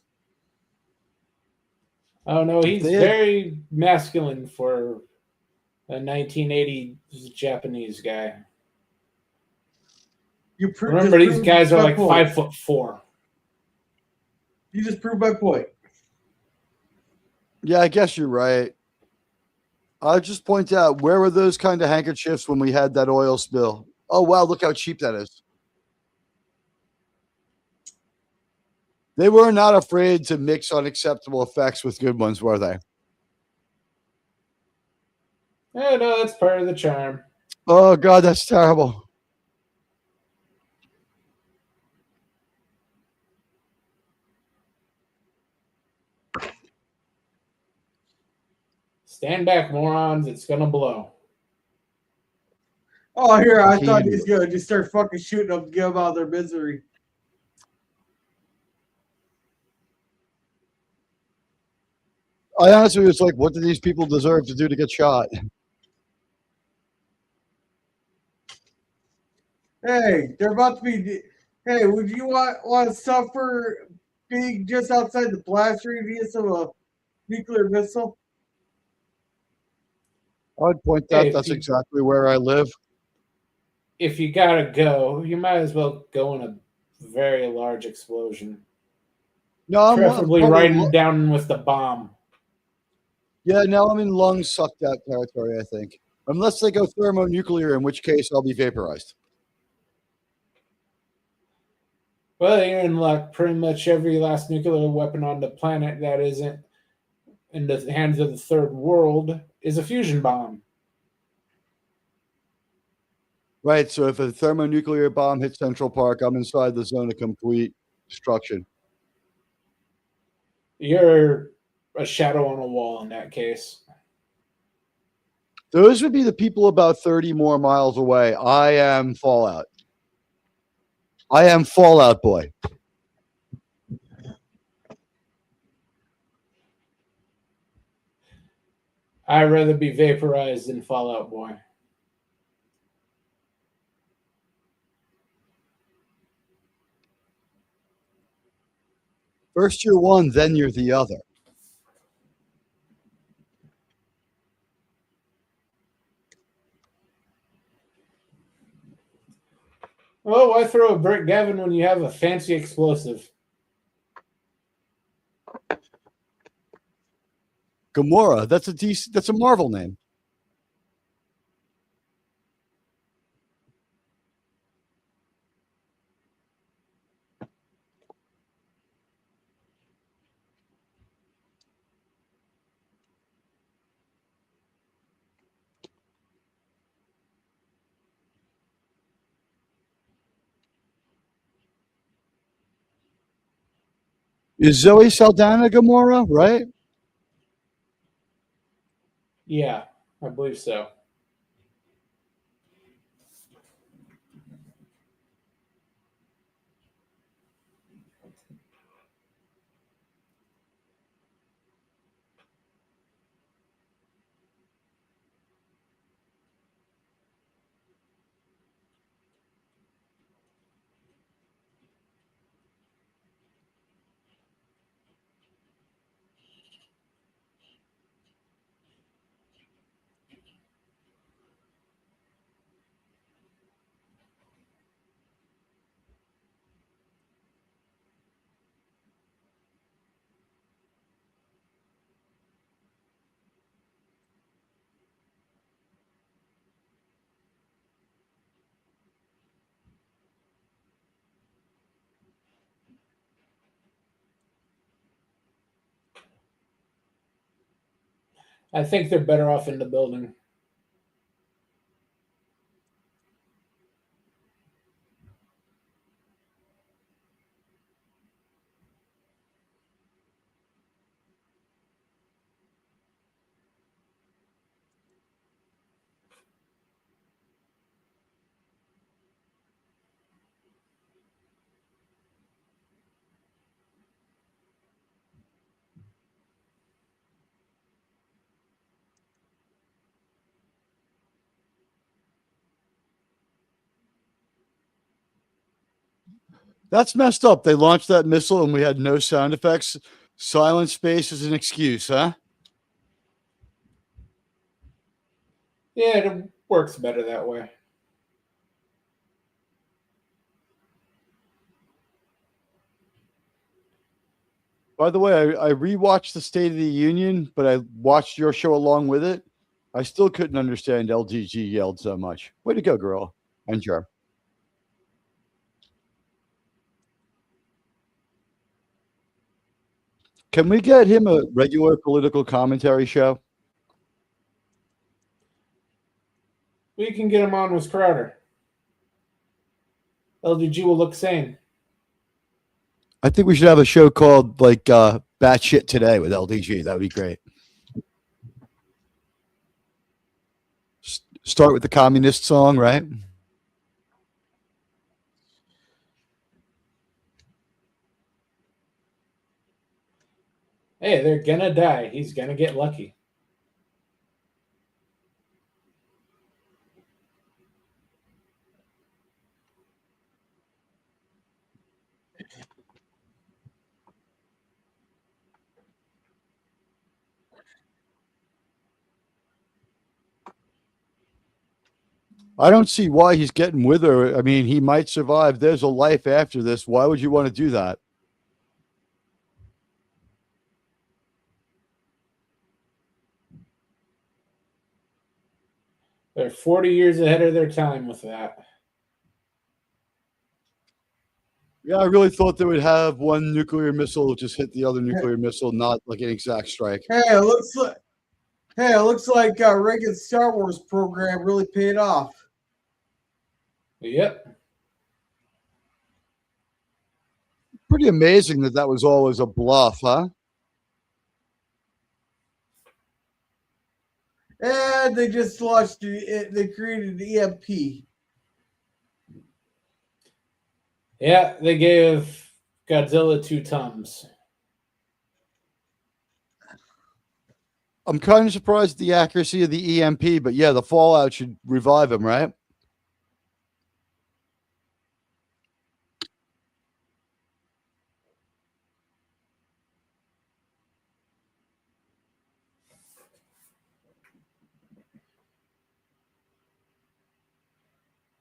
Oh no, he's very masculine for a 1980s Japanese guy. Remember, these guys are like 5'4". You just proved my point. Yeah, I guess you're right. I'll just point out, where were those kind of handkerchiefs when we had that oil spill? Oh, wow, look how cheap that is. They were not afraid to mix unacceptable effects with good ones, were they? Yeah, no, that's part of the charm. Oh, God, that's terrible. Stand back, morons. It's going to blow. Oh, here, I thought he was going to just start fucking shooting them to get them out of their misery. I honestly was like, what do these people deserve to do to get shot? Hey, they're about to be. Hey, would you want to suffer being just outside the blast radius of a nuclear missile? I'd point out that's exactly where I live. If you gotta go, you might as well go in a very large explosion. No, preferably riding down with the bomb. Yeah, now I'm in lung sucked out territory, I think. Unless they go thermonuclear, in which case I'll be vaporized. Well, you're in luck. Pretty much every last nuclear weapon on the planet that isn't in the hands of the third world is a fusion bomb. Right, so if a thermonuclear bomb hits Central Park, I'm inside the zone of complete destruction. You're a shadow on a wall in that case. Those would be the people about 30 more miles away. I am Fallout. I am Fallout Boy. I'd rather be vaporized than Fallout Boy. First you're one, then you're the other. Oh, why throw a brick, Gavin, when you have a fancy explosive? Gamora. That's a Marvel name. Is Zoe Saldana Gamora, right? Yeah, I believe so. I think they're better off in the building. That's messed up. They launched that missile and we had no sound effects. Silent space is an excuse, huh? Yeah, it works better that way. By the way, I rewatched the State of the Union, but I watched your show along with it. I still couldn't understand LGG yelled so much. Way to go, girl. And Jar. Can we get him a regular political commentary show? We can get him on with Crowder. LGG will look sane. I think we should have a show called like Batshit Today with LDG. That would be great. Start with the communist song, right? Hey, they're gonna die. He's gonna get lucky. I don't see why he's getting with her. I mean, he might survive. There's a life after this. Why would you want to do that? They're 40 years ahead of their time with that. Yeah, I really thought they would have one nuclear missile just hit the other nuclear missile, not like an exact strike. Hey, it looks like Reagan's Star Wars program really paid off. Yep. Pretty amazing that was always a bluff, huh? And they just launched it. They created the EMP. Yeah, they gave Godzilla 2 tums. I'm kind of surprised at the accuracy of the EMP, but yeah, the fallout should revive him, right?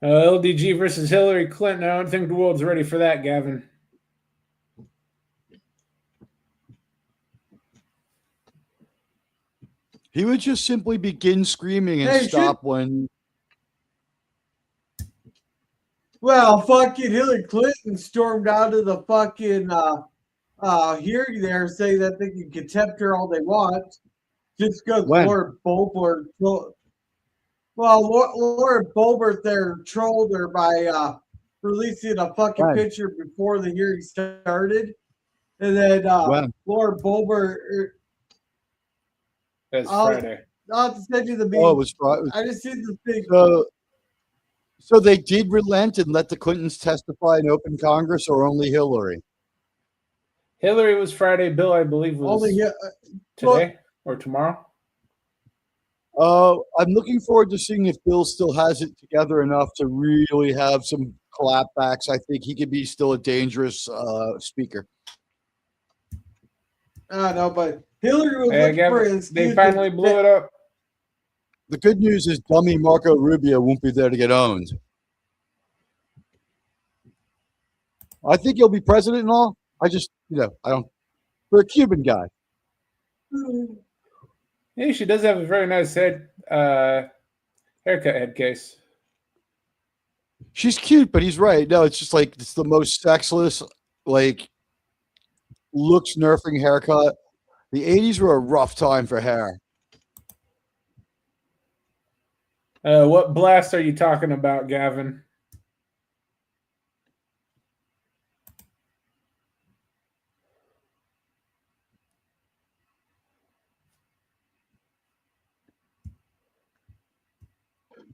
LDG versus Hillary Clinton. I don't think the world's ready for that, Gavin. He would just simply begin screaming and stop when. Well, fucking Hillary Clinton stormed out of the fucking hearing there, saying that they can contempt her all they want, just because Lord Boebert. Well, Lord Boebert there trolled her by releasing a fucking picture before the hearing started, and then Lord Boebert. That's Friday. I'll have to send you the meme. Oh, it was Friday. I just seen the thing. So they did relent and let the Clintons testify in open Congress, or only Hillary? Hillary was Friday. Bill, I believe, was today or tomorrow. I'm looking forward to seeing if Bill still has it together enough to really have some clapbacks. I think he could be still a dangerous speaker. I don't know, but Hillary was looking for an excuse. They finally blew it up. The good news is dummy Marco Rubio won't be there to get owned. I think he'll be president and all. I just, I don't. For a Cuban guy. Yeah, she does have a very nice haircut head case. She's cute, but he's right. No, it's just like it's the most sexless, like looks nerfing haircut. The 80s were a rough time for hair. What blast are you talking about, Gavin?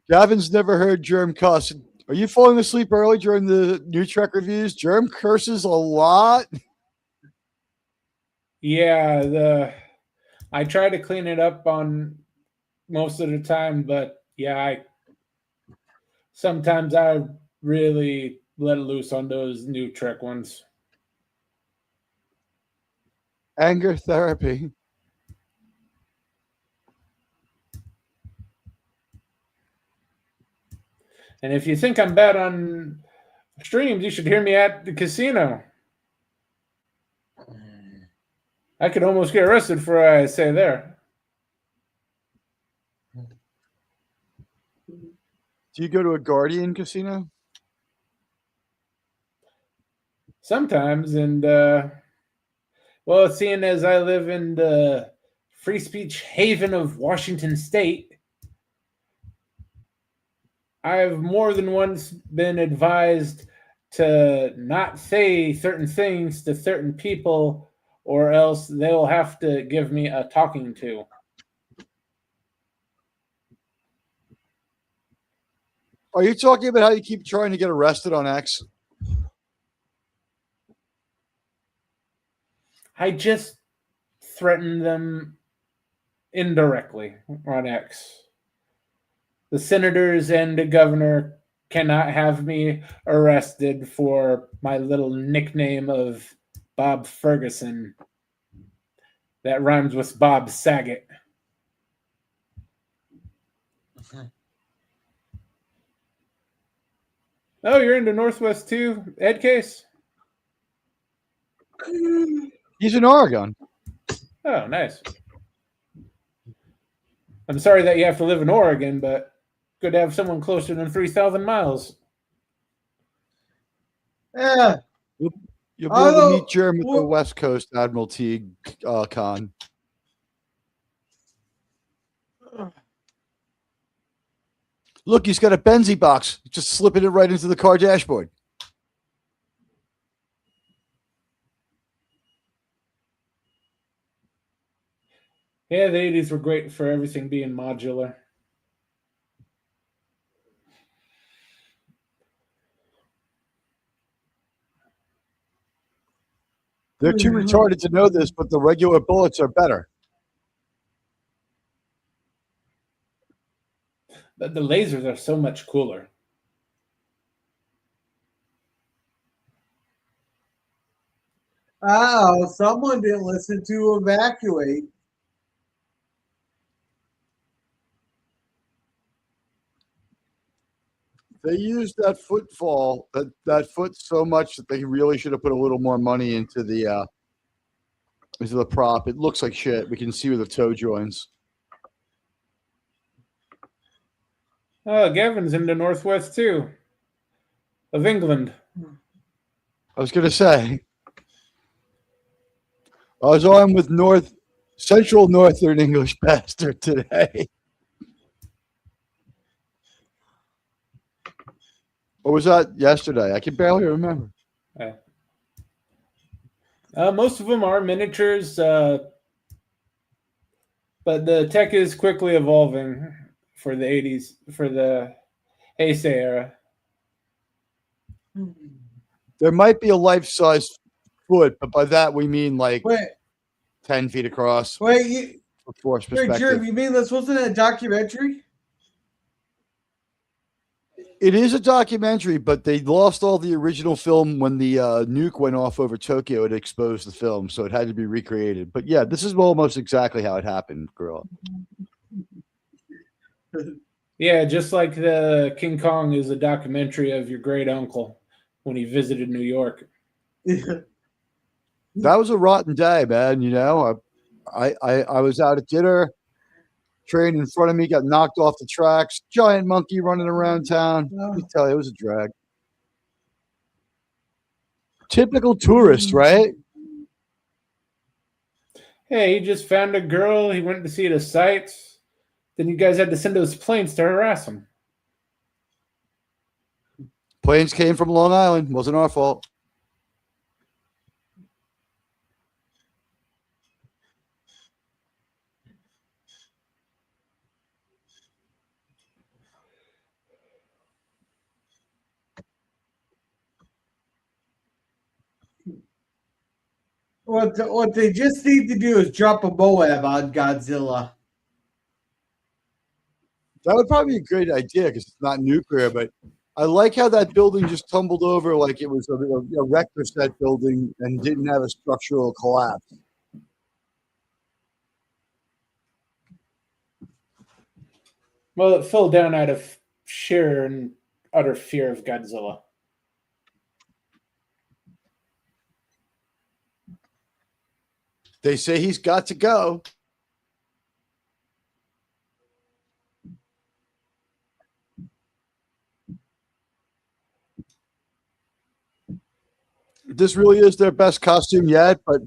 Gavin's never heard Germ cuss. Are you falling asleep early during the New Trek reviews? Germ curses a lot. Yeah, I try to clean it up on most of the time, but yeah, sometimes I really let loose on those New Trek ones. Anger therapy. And if you think I'm bad on streams, you should hear me at the casino. I could almost get arrested for what I say there. Do you go to a Guardian casino? Sometimes, and well, seeing as I live in the free speech haven of Washington State, I've more than once been advised to not say certain things to certain people, or else they'll have to give me a talking to. Are you talking about how you keep trying to get arrested on X? I just threaten them indirectly on X. The senators and the governor cannot have me arrested for my little nickname of Bob Ferguson. That rhymes with Bob Saget. Oh, you're into Northwest too, Ed Case? He's in Oregon. Oh, nice. I'm sorry that you have to live in Oregon, but good to have someone closer than 3,000 miles. Yeah. You'll be able to meet Germ at the West Coast Admiralty Con. Look, he's got a Benzie box. Just slipping it right into the car dashboard. Yeah, the 80s were great for everything being modular. They're too retarded to know this, but the regular bullets are better. But the lasers are so much cooler. Oh, someone didn't listen to evacuate. They used that footfall, that foot so much that they really should have put a little more money into the prop. It looks like shit. We can see where the toe joins. Oh, Gavin's in the northwest too, of England. I was gonna say, I was on with Central Northern English bastard today. Or was that yesterday? I can barely remember. Most of them are miniatures, but the tech is quickly evolving for the 80s, for the Heisei era. There might be a life-size foot, but by that we mean like Wait, 10 feet across. wait, For force Jerm, perspective. you mean this wasn't a documentary? It is a documentary, but they lost all the original film when the nuke went off over Tokyo. It exposed the film, so it had to be recreated. But yeah, this is almost exactly how it happened, girl. Yeah, just like the King Kong is a documentary of your great uncle when he visited New York. That was a rotten day, man. You know, I was out at dinner. Train in front of me got knocked off the tracks. Giant monkey running around town. Let me tell you, it was a drag. Typical tourist, right? Hey, he just found a girl. He went to see the sights. Then you guys had to send those planes to harass him. Planes came from Long Island. Wasn't our fault. What they just need to do is drop a Moab on Godzilla. That would probably be a great idea because it's not nuclear, but I like how that building just tumbled over like it was a Rector set building and didn't have a structural collapse. Well, it fell down out of sheer and utter fear of Godzilla. They say he's got to go. This really is their best costume yet, but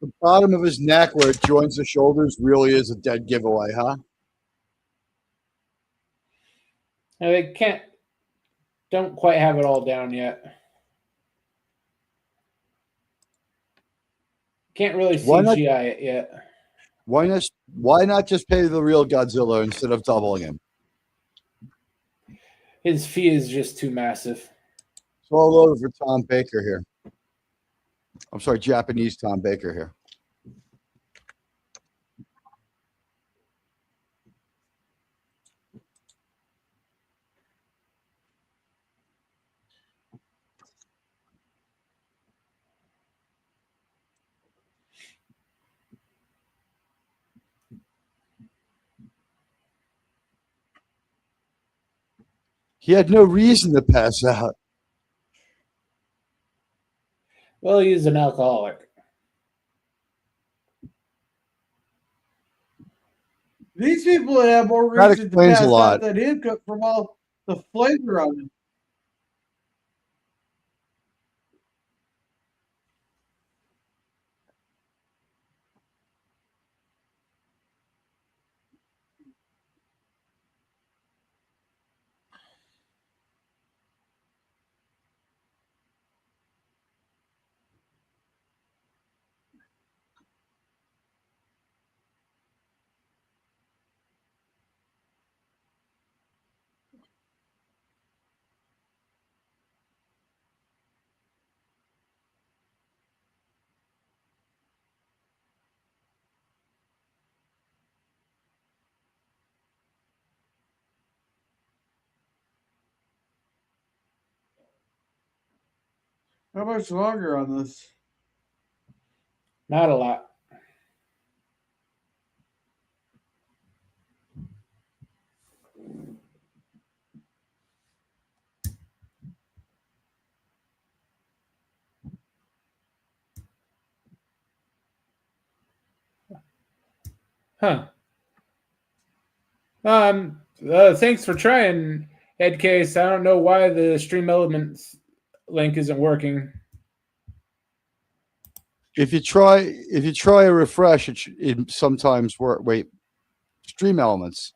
the bottom of his neck where it joins the shoulders really is a dead giveaway, huh? Now, they don't quite have it all down yet. Can't really CGI it yet. Why not just pay the real Godzilla instead of doubling him? His fee is just too massive. It's all over for Tom Baker here. I'm sorry, Japanese Tom Baker here. He had no reason to pass out. Well, he's an alcoholic. These people would have more That reason to explains pass a lot. out than him from all the flavor on him. How much longer on this? Not a lot. Huh. Thanks for trying, Headcase. I don't know why the Stream Elements link isn't working. If you try a refresh, it sometimes work. Wait, Stream Elements.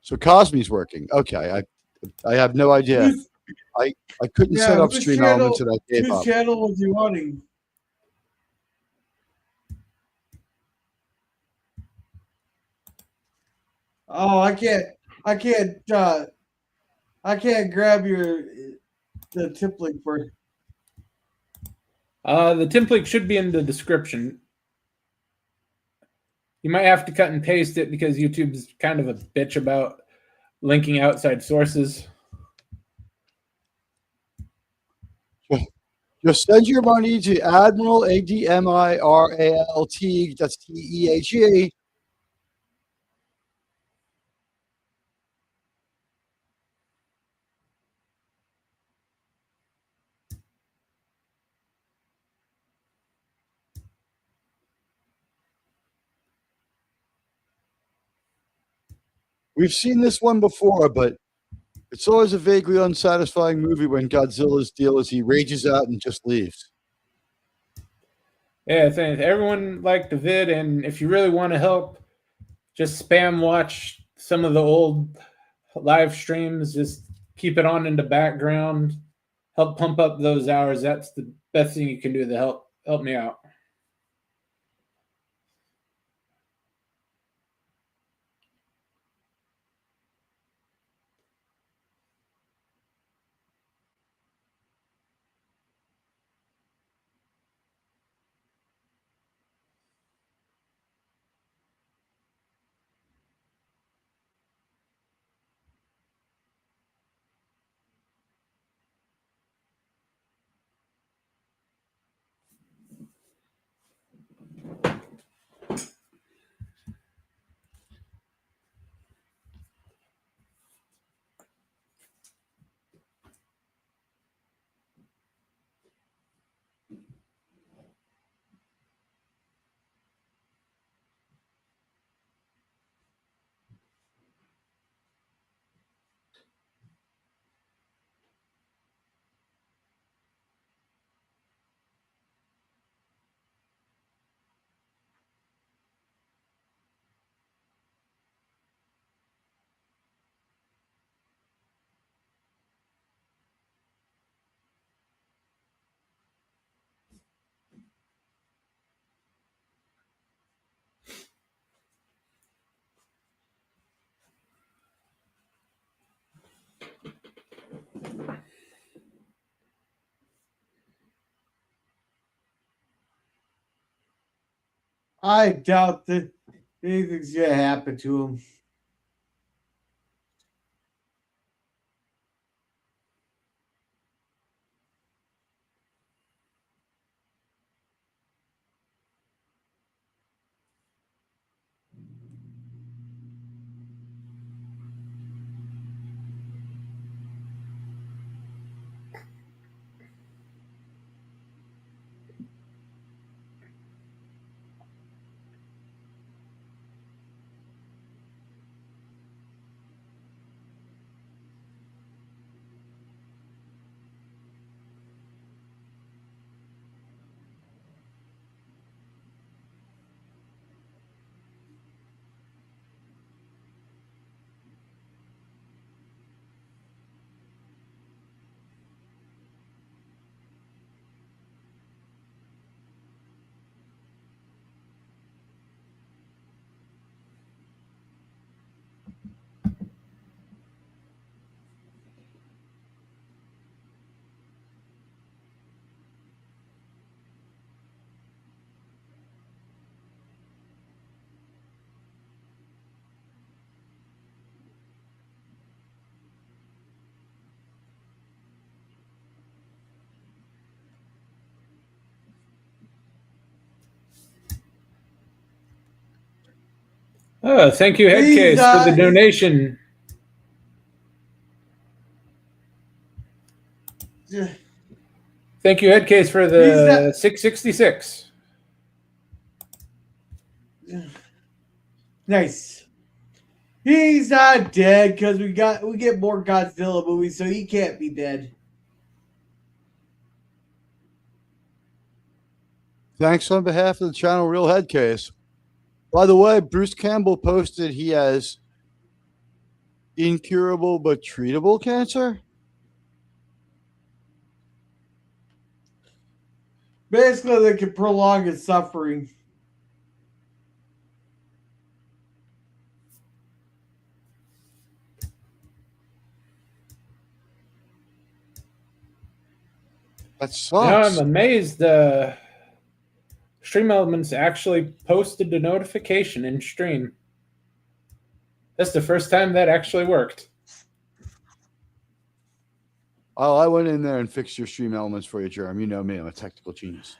So Cosme's working. Okay, I have no idea. I couldn't set up Stream Elements, and I gave whose up. channel was you wanting? Oh, I can't grab the tip link for it. The template should be in the description. You might have to cut and paste it because YouTube's kind of a bitch about linking outside sources. Just send your money to Admiral ADMIRALT. That's TEHE. We've seen this one before, but it's always a vaguely unsatisfying movie when Godzilla's deal is he rages out and just leaves. Yeah, thanks. Everyone liked the vid, and if you really want to help, just spam watch some of the old live streams. Just keep it on in the background. Help pump up those hours. That's the best thing you can do to help me out. I doubt that anything's gonna happen to him. Oh, thank you, He's, Headcase, for the donation. Thank you, Headcase, for the 666. Nice. He's not dead because we get more Godzilla movies, so he can't be dead. Thanks on behalf of the channel Real Headcase. By the way, Bruce Campbell posted he has incurable but treatable cancer. Basically, they can prolong his suffering. That sucks. Now I'm amazed Stream Elements actually posted the notification in stream. That's the first time that actually worked. Oh, I went in there and fixed your Stream Elements for you, Germ. You know me, I'm a technical genius.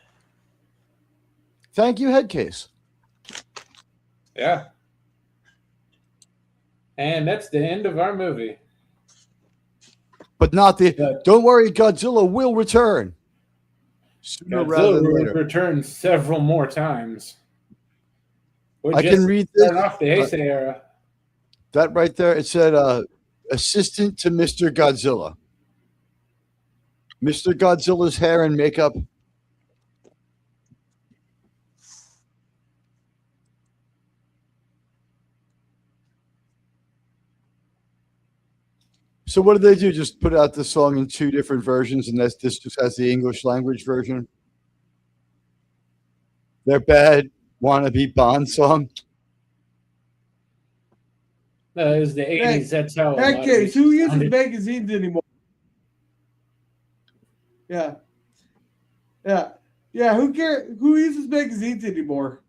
Thank you, Headcase. Yeah. And that's the end of our movie. But not the. Don't worry, Godzilla will return. Sooner rather than later. Return several more times. I can read this. Off the Heisei era. That right there, it said assistant to Mr. Godzilla. Mr. Godzilla's hair and makeup. So what did they do? Just put out the song in 2 different versions, and this just has the English language version? Their bad wannabe Bond song? It was the 80s. That's how. Headcase, who uses magazines anymore? Yeah. Who cares? Who uses magazines anymore?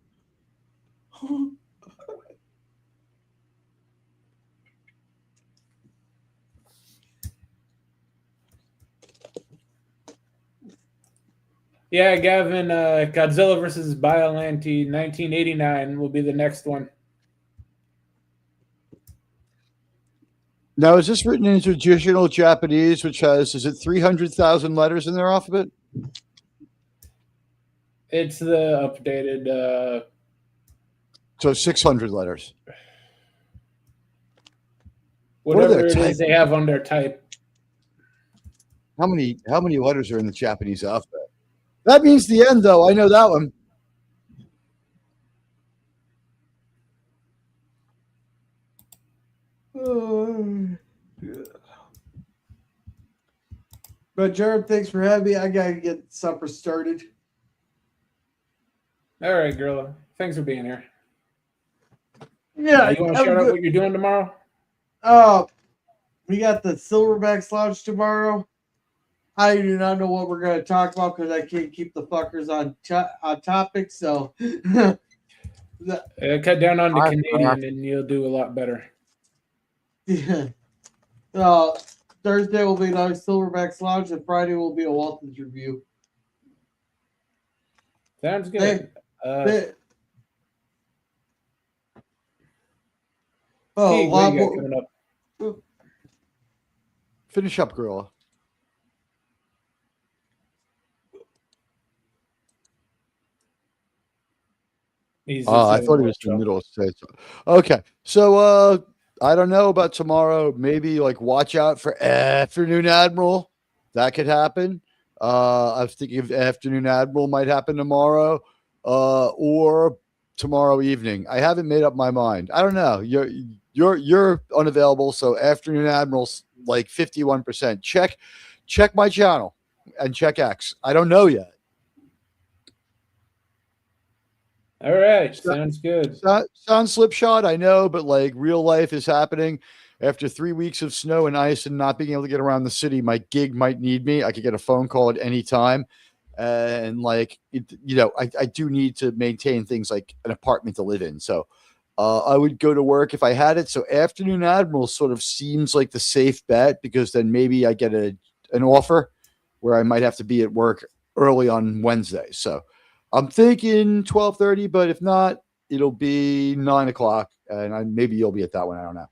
Yeah, Gavin, Godzilla versus Biollante 1989 will be the next one. Now, is this written in traditional Japanese, which has, is it 300,000 letters in their alphabet? It's the updated. So 600 letters. Whatever it is they have on their type. How many letters are in the Japanese alphabet? That means the end, though. I know that one. But Jared, thanks for having me. I gotta get supper started. All right, Gorilla. Thanks for being here. Yeah, you want to shout out what you're doing tomorrow? We got the Silverbacks Lounge tomorrow. I do not know what we're going to talk about because I can't keep the fuckers on topic. So cut down on the Canadian, and you'll do a lot better. Yeah. Thursday will be another Silverbacks Lounge, and Friday will be a Walton's review. Sounds good. What you got coming up? Finish up, Gorilla. I thought he was in the middle of the stage. Okay, so I don't know about tomorrow. Maybe like watch out for Afternoon Admiral. That could happen. I was thinking of Afternoon Admiral might happen tomorrow, or tomorrow evening. I haven't made up my mind. I don't know. You're unavailable, so Afternoon Admiral's like 51%. Check my channel and check X. I don't know yet. All right, sounds good. Sounds slipshod, I know, but like real life is happening. After 3 weeks of snow and ice and not being able to get around the city, my gig might need me. I could get a phone call at any time. And like, I do need to maintain things like an apartment to live in. So I would go to work if I had it. So Afternoon Admiral sort of seems like the safe bet because then maybe I get an offer where I might have to be at work early on Wednesday. So I'm thinking 12:30, but if not, it'll be 9 o'clock, and maybe you'll be at that one. I don't know.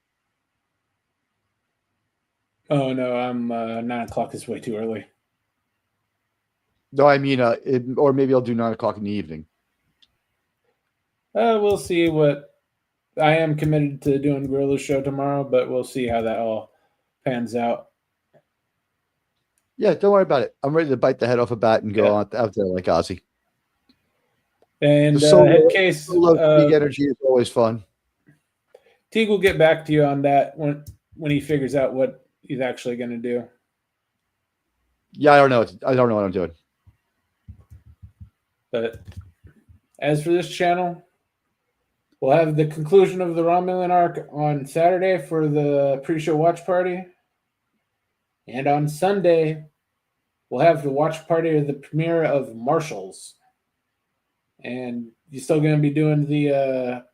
Oh no, I'm 9 o'clock is way too early. No, I mean, or maybe I'll do 9 o'clock in the evening. We'll see what I am committed to doing Gorilla's show tomorrow, but we'll see how that all pans out. Yeah, don't worry about it. I'm ready to bite the head off a bat and go out there like Ozzy. And in case big energy is always fun. Teague will get back to you on that when he figures out what he's actually going to do. Yeah, I don't know what I'm doing. But as for this channel, we'll have the conclusion of the Romulan arc on Saturday for the pre-show watch party. And on Sunday, we'll have the watch party of the premiere of Marshals. And you're still going to be doing the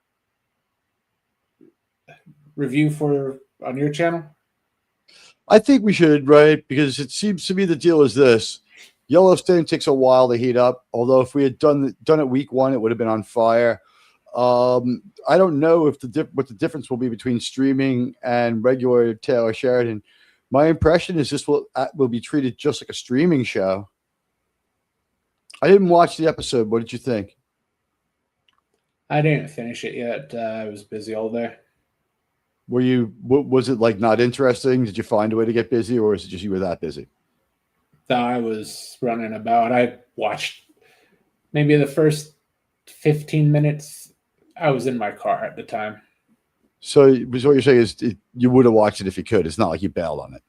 review on your channel? I think we should, right? Because it seems to me the deal is this. Yellowstone takes a while to heat up. Although if we had done it week 1, it would have been on fire. I don't know if what the difference will be between streaming and regular Taylor Sheridan. My impression is this will be treated just like a streaming show. I didn't watch the episode. What did you think? I didn't finish it yet. I was busy all day. Was it like not interesting? Did you find a way to get busy, or is it just you were that busy? No, I was running about. I watched maybe the first 15 minutes. I was in my car at the time. So what you're saying is you would have watched it if you could. It's not like you bailed on it.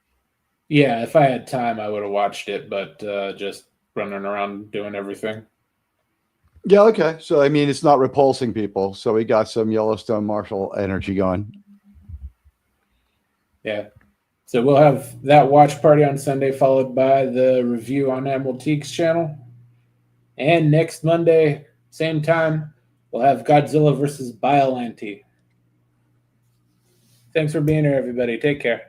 Yeah, if I had time, I would have watched it, but just running around doing everything. Yeah, okay. So, I mean, it's not repulsing people. So we got some Yellowstone Marshal energy going. Yeah. So we'll have that watch party on Sunday, followed by the review on Admiral Teague's channel. And next Monday, same time, we'll have Godzilla versus Biollante. Thanks for being here, everybody. Take care.